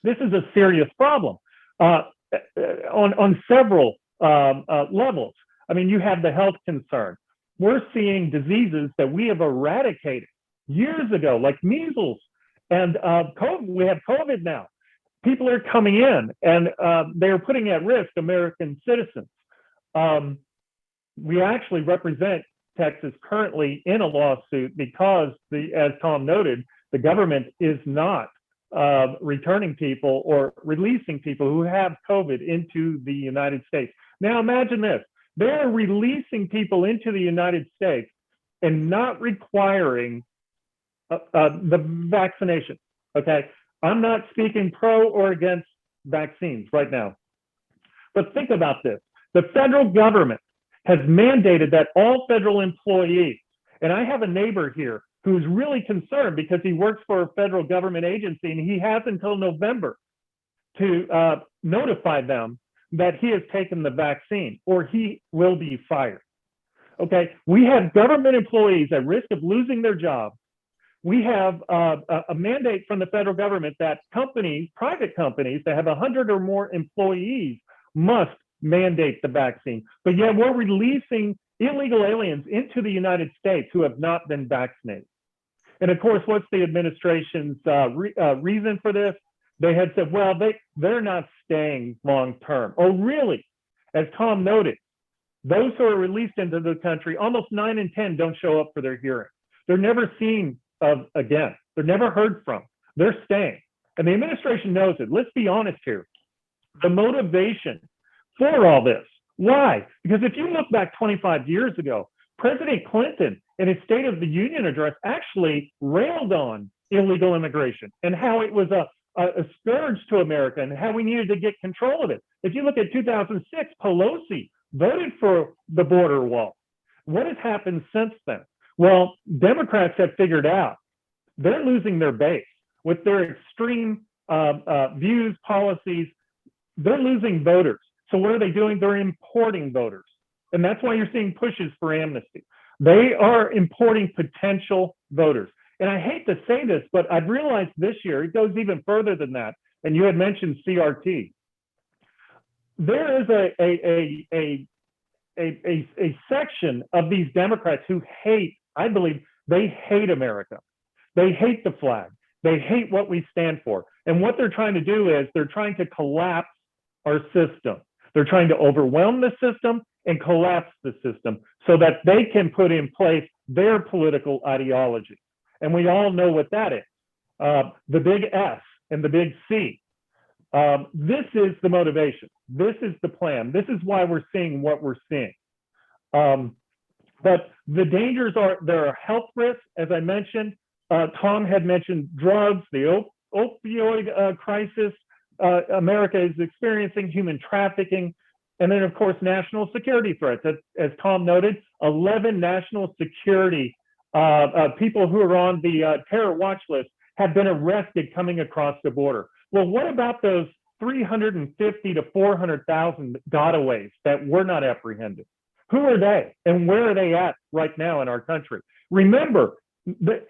this is a serious problem on several levels. I mean, you have the health concern. We're seeing diseases that we have eradicated years ago, like measles and COVID. We have COVID now. People are coming in, and they are putting at risk American citizens. We actually represent Texas currently in a lawsuit because, as Tom noted, the government is not returning people or releasing people who have COVID into the United States. Now imagine this. They're releasing people into the United States and not requiring the vaccination, okay? I'm not speaking pro or against vaccines right now. But think about this. The federal government has mandated that all federal employees, and I have a neighbor here who's really concerned because he works for a federal government agency, and he has until November to notify them that he has taken the vaccine or he will be fired. Okay, we have government employees at risk of losing their job. We have a mandate from the federal government that companies, private companies that have 100 or more employees must mandate the vaccine. But yet we're releasing illegal aliens into the United States who have not been vaccinated. And of course, what's the administration's reason for this? They had said, well, they're not staying long term. Oh, really? As Tom noted, those who are released into the country, almost 9 in 10 don't show up for their hearing. They're never seen again. They're never heard from. They're staying. And the administration knows it. Let's be honest here. The motivation for all this. Why? Because if you look back 25 years ago, President Clinton in his State of the Union address actually railed on illegal immigration and how it was a scourge to America and how we needed to get control of it. If you look at 2006, Pelosi voted for the border wall. What has happened since then? Well, Democrats have figured out they're losing their base with their extreme views, policies. They're losing voters. So what are they doing? They're importing voters. And that's why you're seeing pushes for amnesty. They are importing potential voters. And I hate to say this, but I've realized this year, it goes even further than that. And you had mentioned CRT. There is a section of these Democrats who hate, I believe, they hate America. They hate the flag. They hate what we stand for. And what they're trying to do is they're trying to collapse our system. They're trying to overwhelm the system and collapse the system so that they can put in place their political ideology. And we all know what that is. the big S and the big C. This is the motivation. This is the plan. This is why we're seeing what we're seeing. But the dangers are, there are health risks, as I mentioned. Tom had mentioned drugs, the opioid crisis. America is experiencing human trafficking. And then, of course, national security threats. As Tom noted, 11 national security people who are on the terror watch list have been arrested coming across the border. Well, what about those 350 to 400,000 gotaways that were not apprehended? Who are they and where are they at right now in our country? Remember,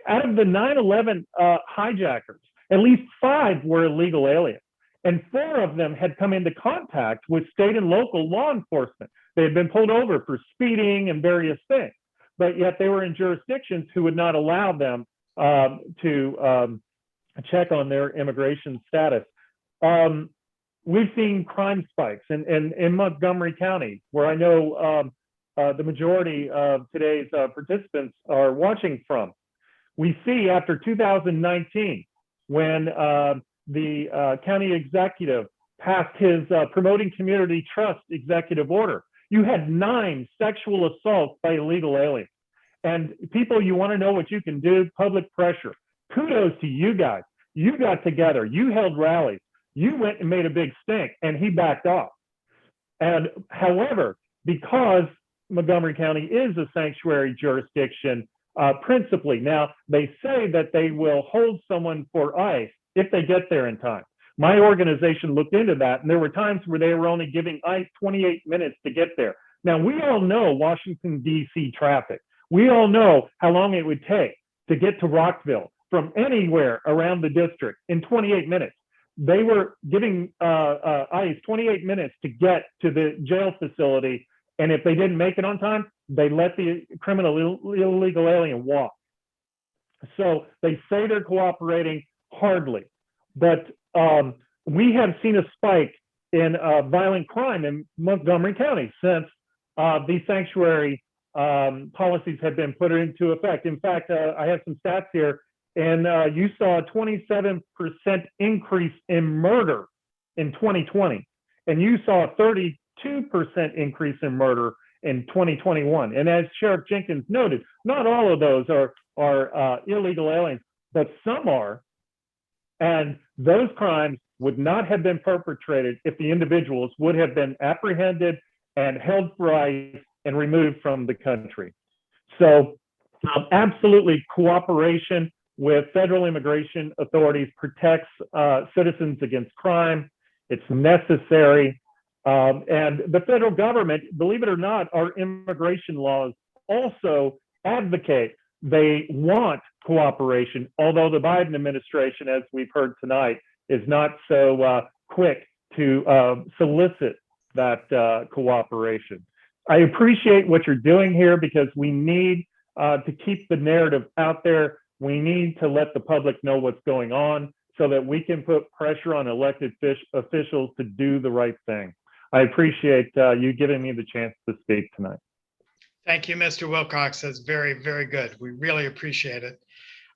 out of the 9/11 hijackers, at least 5 were illegal aliens, and 4 of them had come into contact with state and local law enforcement. They had been pulled over for speeding and various things, but yet they were in jurisdictions who would not allow them to check on their immigration status. We've seen crime spikes in Montgomery County, where I know the majority of today's participants are watching from. We see after 2019, when the county executive passed his promoting community trust executive order, you had 9 sexual assaults by illegal aliens. And people, you want to know what you can do? Public pressure. Kudos to you guys. You got together. You held rallies. You went and made a big stink, and he backed off. And however, because Montgomery County is a sanctuary jurisdiction, principally, now they say that they will hold someone for ICE if they get there in time. My organization looked into that, and there were times where they were only giving ICE 28 minutes to get there. Now, we all know Washington, D.C. traffic. We all know how long it would take to get to Rockville from anywhere around the district in 28 minutes. They were giving ICE 28 minutes to get to the jail facility, and if they didn't make it on time, they let the criminal illegal alien walk. So they say they're cooperating, hardly. But we have seen a spike in violent crime in Montgomery County since these sanctuary policies have been put into effect. In fact, I have some stats here, and you saw a 27% increase in murder in 2020, and you saw a 32% increase in murder in 2021. And as Sheriff Jenkins noted, not all of those are illegal aliens, but some are. And those crimes would not have been perpetrated if the individuals would have been apprehended and held for ICE and removed from the country. So absolutely, cooperation with federal immigration authorities protects citizens against crime. It's necessary. And the federal government, believe it or not, our immigration laws also advocate. They want cooperation, although the Biden administration, as we've heard tonight, is not so quick to solicit that cooperation. I appreciate what you're doing here, because we need to keep the narrative out there. We need to let the public know what's going on so that we can put pressure on elected officials to do the right thing. I appreciate you giving me the chance to speak tonight. Thank you, Mr. Wilcox. That's very, very good. We really appreciate it.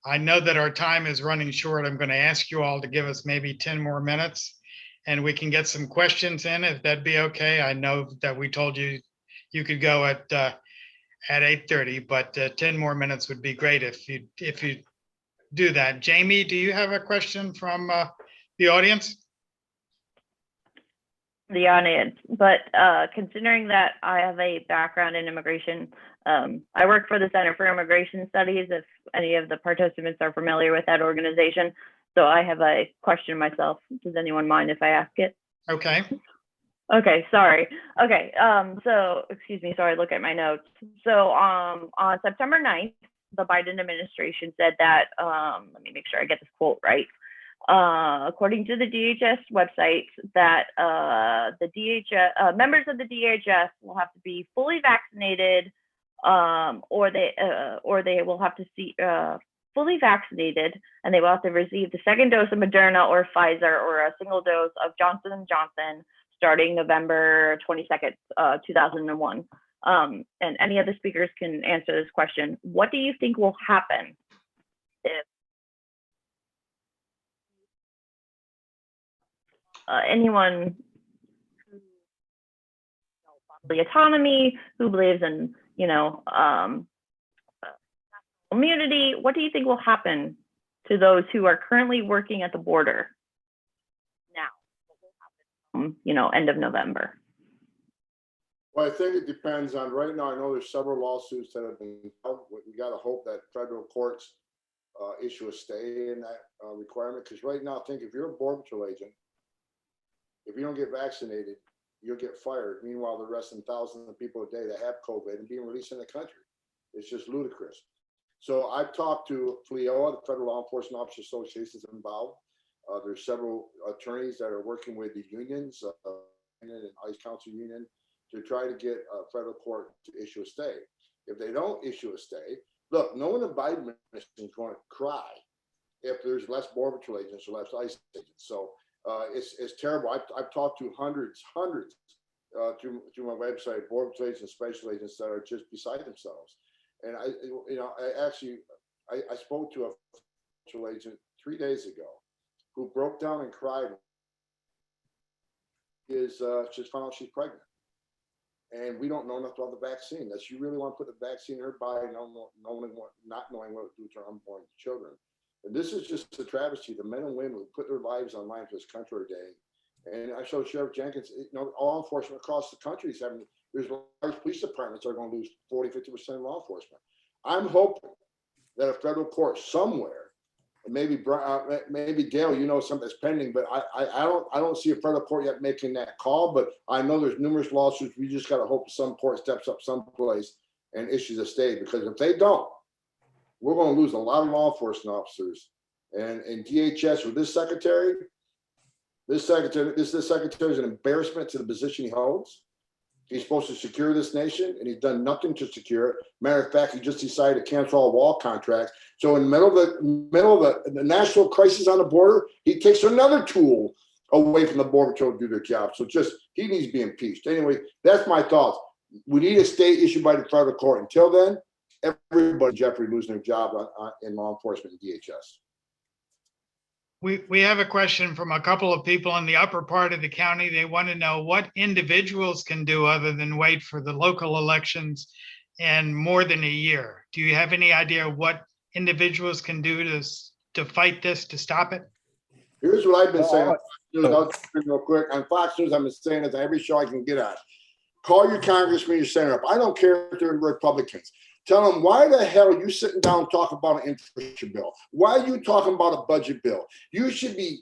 I know that our time is running short. I'm going to ask you all to give us maybe 10 more minutes, and we can get some questions in, if that'd be okay. I know that we told you you could go at 8:30, but 10 more minutes would be great if you do that. Jamie, do you have a question from the audience? The audience, but considering that I have a background in immigration, I work for the Center for Immigration Studies, if any of the participants are familiar with that organization. So I have a question myself. Does anyone mind if I ask it? Okay. Okay, sorry. Okay, so excuse me, sorry, look at my notes. So on September 9th, the Biden administration said that, let me make sure I get this quote right. According to the DHS website, that the DHS members of the DHS will have to be fully vaccinated, or they will have to see fully vaccinated, and they will have to receive the second dose of Moderna or Pfizer or a single dose of Johnson & Johnson starting November 22nd, 2001. And any of the speakers can answer this question. What do you think will happen if anyone who the autonomy, who believes in, immunity, what do you think will happen to those who are currently working at the border now? What will happen, end of November? Well, I think it depends on, right now, I know there's several lawsuits that have been filed. We got to hope that federal courts issue a stay in that requirement. Because right now, think if you're a Border Patrol agent, if you don't get vaccinated, you'll get fired. Meanwhile, they're arresting thousands of people a day that have COVID and being released in the country. It's just ludicrous. So I've talked to FLEOA, the Federal Law Enforcement Officers Association, is involved. There's several attorneys that are working with the unions, and ICE Council Union, to try to get a federal court to issue a stay. If they don't issue a stay, look, no one in the Biden administration is going to cry if there's less Border Patrol agents or less ICE agents. So it's terrible. I've talked to hundreds through my website, Border Patrol agents and special agents that are just beside themselves. And I spoke to a patrol agent 3 days ago who broke down and cried. Just found out she's pregnant. And we don't know enough about the vaccine. That she really want to put the vaccine in her body, not knowing what it do to her unborn children. And this is just a travesty. The men and women who put their lives on line for this country today. And I showed Sheriff Jenkins, law enforcement across the country is having, there's large police departments that are going to lose 40–50% of law enforcement. I'm hoping that a federal court somewhere, maybe Dale, something's pending, but I don't see a federal court yet making that call. But I know there's numerous lawsuits. We just got to hope some court steps up someplace and issues a stay, because if they don't, we're going to lose a lot of law enforcement officers. And DHS with this secretary is an embarrassment to the position he holds. He's supposed to secure this nation, and he's done nothing to secure it. Matter of fact, he just decided to cancel all wall contracts. So in the middle of the national crisis on the border, he takes another tool away from the Border Patrol to do their job. So he needs to be impeached. Anyway, that's my thoughts. We need a stay issued by the federal court. Until then, everybody, Jeffrey, losing their job in law enforcement and DHS. We have a question from a couple of people in the upper part of the county. They want to know what individuals can do other than wait for the local elections and more than a year. Do you have any idea what individuals can do to fight this, to stop it? Here's what I've been saying. I'll real quick. On Fox News, I've been saying this on every show I can get on. Call your congressman, your senator up. I don't care if they're Republicans. Tell them, why the hell are you sitting down talking about an infrastructure bill? Why are you talking about a budget bill? You should be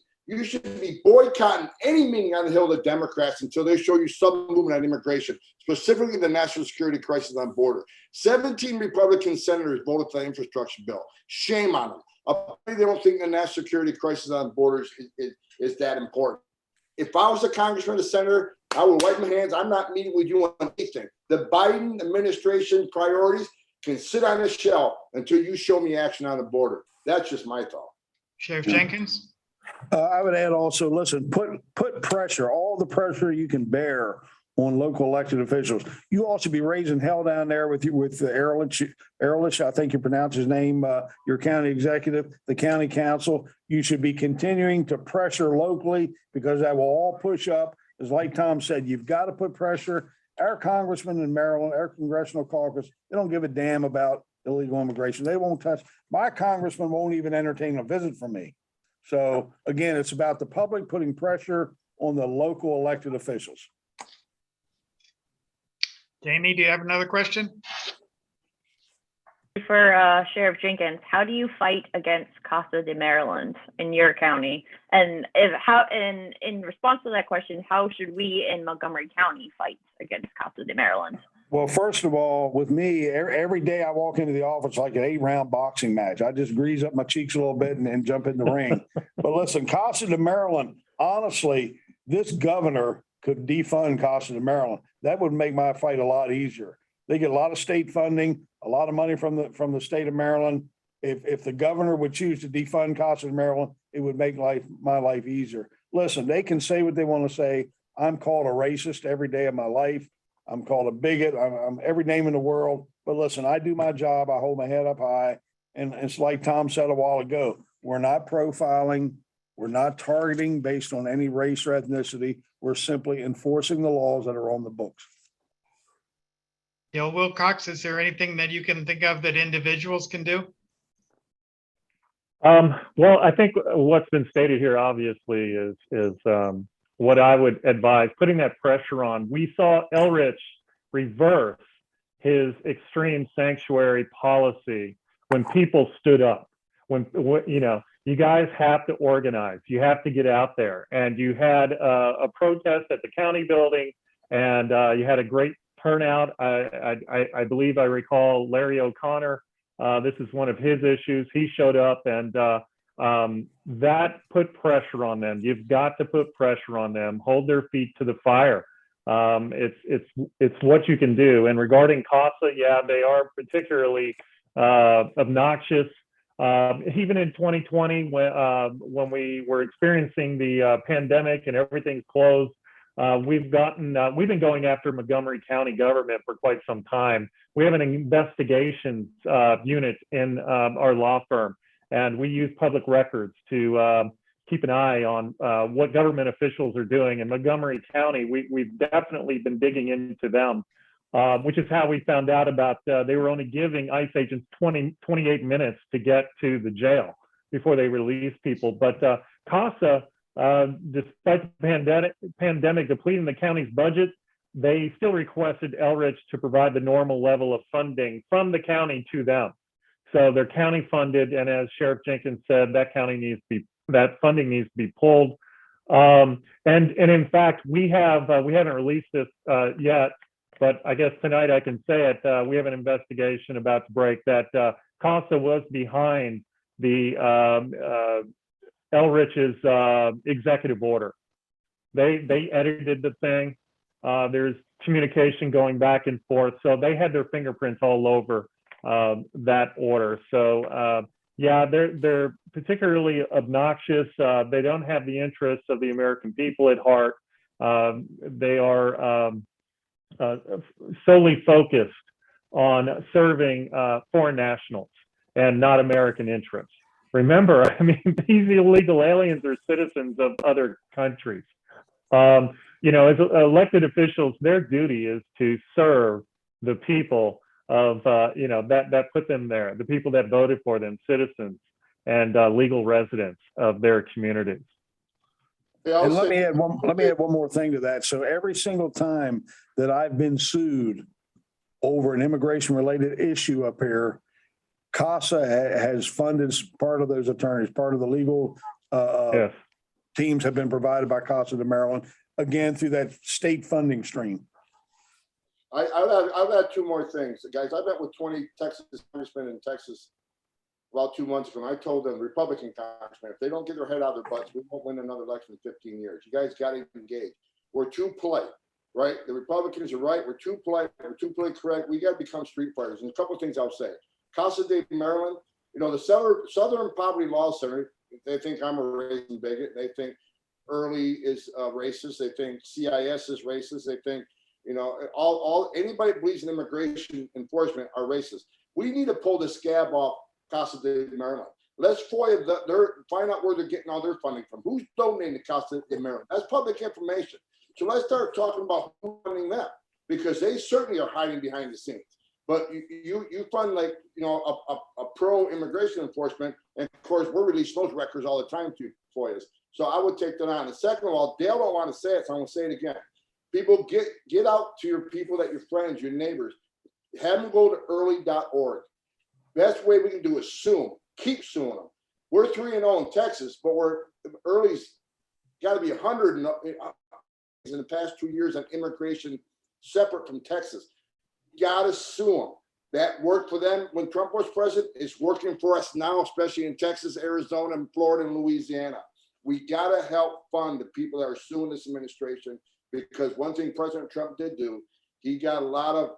boycotting any meeting on the Hill of the Democrats until they show you some movement on immigration, specifically the national security crisis on border. 17 Republican senators voted for the infrastructure bill. Shame on them. They don't think the national security crisis on borders is that important. If I was a congressman or senator, I would wipe my hands. I'm not meeting with you on anything. The Biden administration priorities can sit on a shelf until you show me action on the border. That's just my thought. Sheriff Jenkins? I would add also, listen, put pressure, all the pressure you can bear on local elected officials. You also be raising hell down there with Ehrlich, I think you pronounce his name, your county executive, the county council. You should be continuing to pressure locally, because that will all push up. As like Tom said, you've got to put pressure. Our congressmen in Maryland, our congressional caucus, they don't give a damn about illegal immigration. They won't touch. My congressman won't even entertain a visit from me. So again, it's about the public putting pressure on the local elected officials. Jamie, do you have another question? For Sheriff Jenkins, how do you fight against Casa de Maryland in your county? And in response to that question, how should we in Montgomery County fight against Casa de Maryland? Well, first of all, with me, every day I walk into the office like an 8-round boxing match. I just grease up my cheeks a little bit and jump in the ring. But listen, Casa de Maryland, honestly, this governor could defund Casa de Maryland. That would make my fight a lot easier. They get a lot of state funding, a lot of money from the state of Maryland. If the governor would choose to defund Casa de Maryland, it would make my life easier. Listen, they can say what they want to say. I'm called a racist every day of my life. I'm called a bigot. I'm every name in the world. But listen, I do my job. I hold my head up high. And it's like Tom said a while ago, we're not profiling. We're not targeting based on any race or ethnicity. We're simply enforcing the laws that are on the books. Wilcox, is there anything that you can think of that individuals can do? Well, I think what's been stated here obviously is what I would advise, putting that pressure on. We saw Elrich reverse his extreme sanctuary policy when people stood up. When you guys have to organize, you have to get out there. And you had a protest at the county building, and you had a great turnout. I believe I recall Larry O'Connor. This is one of his issues. He showed up, and that put pressure on them. You've got to put pressure on them. Hold their feet to the fire. It's what you can do. And regarding CASA, yeah, they are particularly obnoxious. Even in 2020, when we were experiencing the pandemic and everything's closed, we've been going after Montgomery County government for quite some time. We have an investigations unit in our law firm, and we use public records to keep an eye on what government officials are doing. In Montgomery County, we've definitely been digging into them, which is how we found out about they were only giving ICE agents 28 minutes to get to the jail before they release people. But CASA, despite the pandemic depleting the county's budget, they still requested Elrich to provide the normal level of funding from the county to them. So they're county funded, and as Sheriff Jenkins said, that funding needs to be pulled. And in fact, we haven't released this yet, but I guess tonight I can say it. We have an investigation about to break that CASA was behind the Elrich's executive order. They edited the thing. There's communication going back and forth, so they had their fingerprints all over that order. So yeah, they're particularly obnoxious. They don't have the interests of the American people at heart. They are solely focused on serving foreign nationals and not American interests. Remember, I mean, these illegal aliens are citizens of other countries. As elected officials, their duty is to serve the people of, that put them there, the people that voted for them, citizens and legal residents of their communities. Yeah, And let me add one more thing to that. So every single time that I've been sued over an immigration related issue up here, CASA has funded part of those attorneys, part of the legal Yes. teams have been provided by CASA to Maryland, again, through that state funding stream. I've had two more things, guys. I met with 20 Texas congressmen in Texas about 2 months ago, and I told them, Republican congressmen, if they don't get their head out of their butts, we won't win another election in 15 years. You guys got to engage. We're too polite, right? The Republicans are right. We're too polite. We're too politically correct. We got to become street fighters. And a couple of things I'll say. Casa de Maryland, the Southern Poverty Law Center, they think I'm a racist bigot. They think Early is racist. They think CIS is racist. They think, anybody that believes in immigration enforcement are racist. We need to pull the scab off Casa de Maryland. Let's find out where they're getting all their funding from. Who's donating to Casa de Maryland? That's public information. So let's start talking about who's funding them, because they certainly are hiding behind the scenes. But you fund a pro-immigration enforcement, and of course we're releasing those records all the time to FOIAs. So I would take that on. And second of all, Dale don't want to say it, so I'm going to say it again. People, get out to your people, that your friends, your neighbors, have them go to early.org. Best way we can do is sue them. Keep suing them. We're 3-0 in Texas, but Early's got to be 100 in the past 2 years on immigration separate from Texas. Got to sue them. That worked for them when Trump was president. It's working for us now, especially in Texas, Arizona, and Florida, and Louisiana. We got to help fund the people that are suing this administration, because one thing President Trump did do, he got a lot of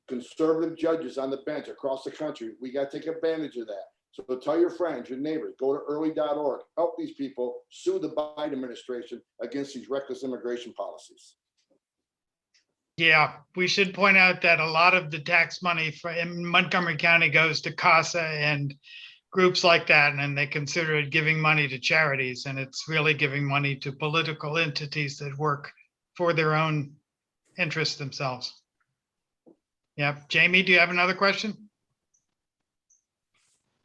conservative judges on the bench across the country. We got to take advantage of that. So tell your friends, your neighbors, go to early.org, help these people, sue the Biden administration against these reckless immigration policies. Yeah, we should point out that a lot of the tax money in Montgomery County goes to CASA and groups like that, and they consider it giving money to charities, and it's really giving money to political entities that work for their own interests themselves. Yep. Jamie, do you have another question?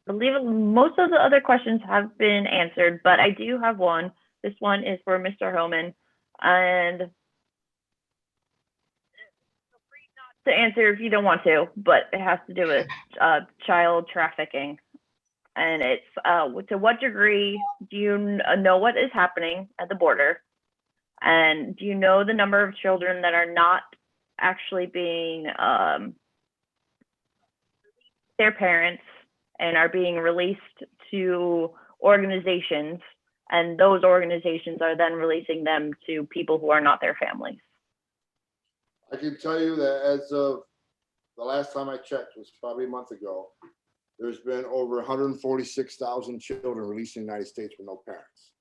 I believe most of the other questions have been answered, but I do have one. This one is for Mr. Homan, and to answer if you don't want to, but it has to do with child trafficking. And it's to what degree do you know what is happening at the border? And do you know the number of children that are not actually being their parents and are being released to organizations, and those organizations are then releasing them to people who are not their families? I can tell you that as of the last time I checked, was probably a month ago, there's been over 146,000 children released in the United States with no parents.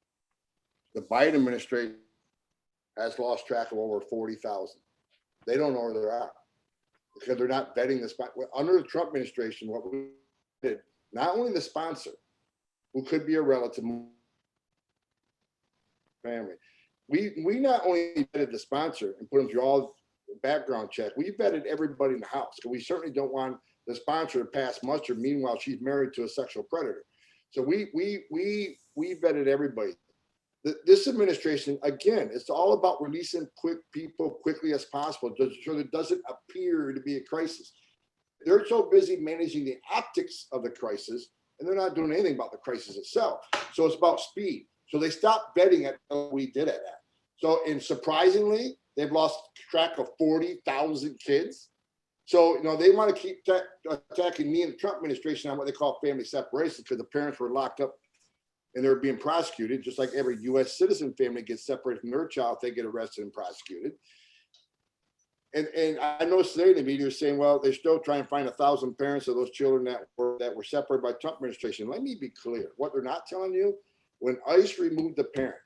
The Biden administration has lost track of over 40,000. They don't know where they're at because they're not vetting this. Under the Trump administration, what we did, not only the sponsor, who could be a relative family, we not only vetted the sponsor and put them through all background check, we vetted everybody in the house, because we certainly don't want the sponsor to pass muster. Meanwhile, she's married to a sexual predator. So we vetted everybody. This administration, again, it's all about releasing people quickly as possible, so there doesn't appear to be a crisis. They're so busy managing the optics of the crisis, and they're not doing anything about the crisis itself. So it's about speed. So they stopped betting at what we did at that. So, and surprisingly, they've lost track of 40,000 kids. So, they want to keep attacking me and the Trump administration on what they call family separation, because the parents were locked up and they're being prosecuted, just like every U.S. citizen family gets separated from their child if they get arrested and prosecuted. And I noticed today in the media saying, well, they're still trying to find 1,000 parents of those children that were separated by Trump administration. Let me be clear. What they're not telling you, when ICE removed the parent,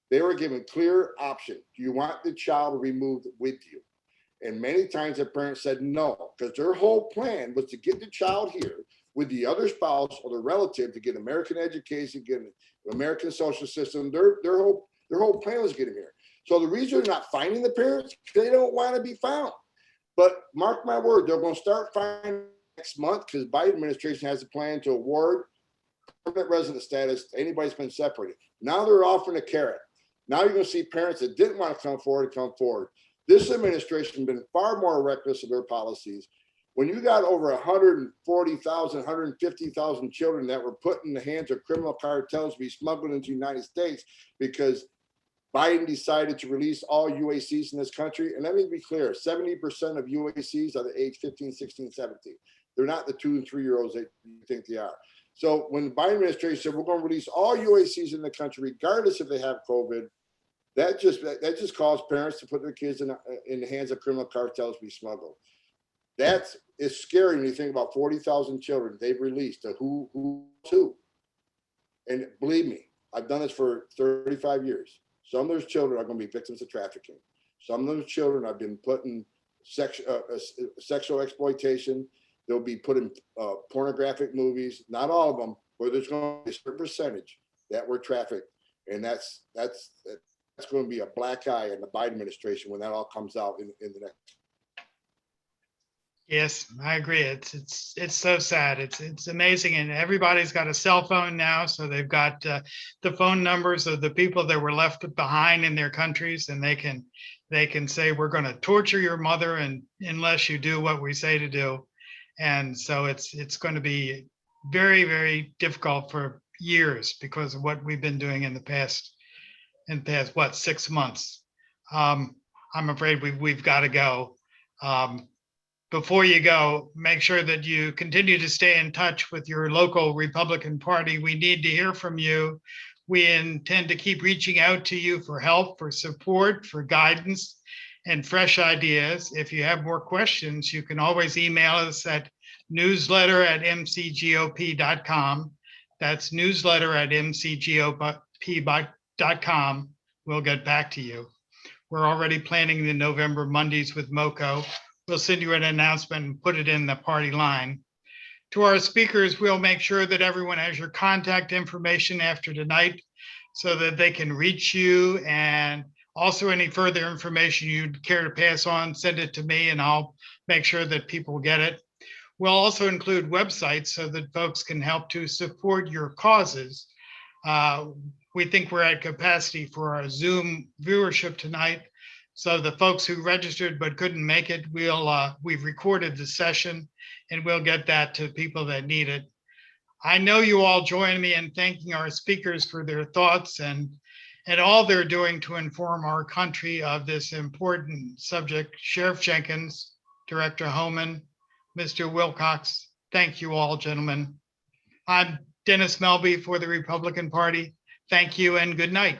they were given clear option. Do you want the child removed with you? And many times the parents said no, because their whole plan was to get the child here with the other spouse or the relative to get American education, get an American social system. Their whole plan was getting here. So the reason they're not finding the parents, they don't want to be found. But mark my word, they're going to start finding next month, because the Biden administration has a plan to award permanent resident status to anybody that's been separated. Now they're offering a carrot. Now you're going to see parents that didn't want to come forward. This administration has been far more reckless of their policies. When you got over 140,000, 150,000 children that were put in the hands of criminal cartels to be smuggled into the United States because Biden decided to release all UACs in this country. And let me be clear, 70% of UACs are the age 15, 16, 17. They're not the 2 and 3-year-olds that you think they are. So when the Biden administration said, we're going to release all UACs in the country, regardless if they have COVID, that just caused parents to put their kids in the hands of criminal cartels to be smuggled. That is scary when you think about 40,000 children they've released to who. And believe me, I've done this for 35 years. Some of those children are going to be victims of trafficking. Some of those children have been put in sexual exploitation. They'll be put in pornographic movies. Not all of them, but there's going to be a certain percentage that were trafficked, and that's going to be a black eye in the Biden administration when that all comes out in the next. Yes, I agree. It's so sad. It's amazing, and everybody's got a cell phone now, so they've got the phone numbers of the people that were left behind in their countries, and they can say, we're going to torture your mother and unless you do what we say to do. And so it's going to be very, very difficult for years because of what we've been doing in the past 6 months. I'm afraid we've got to go. Before you go, make sure that you continue to stay in touch with your local Republican Party. We need to hear from you. We intend to keep reaching out to you for help, for support, for guidance, and fresh ideas. If you have more questions, you can always email us at newsletter@mcgop.com. That's newsletter@mcgop.com. We'll get back to you. We're already planning the November Mondays with MoCo. We'll send you an announcement and put it in the party line. To our speakers, we'll make sure that everyone has your contact information after tonight so that they can reach you, and also any further information you'd care to pass on, send it to me and I'll make sure that people get it. We'll also include websites so that folks can help to support your causes. We think we're at capacity for our Zoom viewership tonight. So the folks who registered but couldn't make it, we've recorded the session and we'll get that to people that need it. I know you all join me in thanking our speakers for their thoughts and all they're doing to inform our country of this important subject. Sheriff Jenkins, Director Homan, Mr. Wilcox, thank you all, gentlemen. I'm Dennis Melby for the Republican Party. Thank you and good night.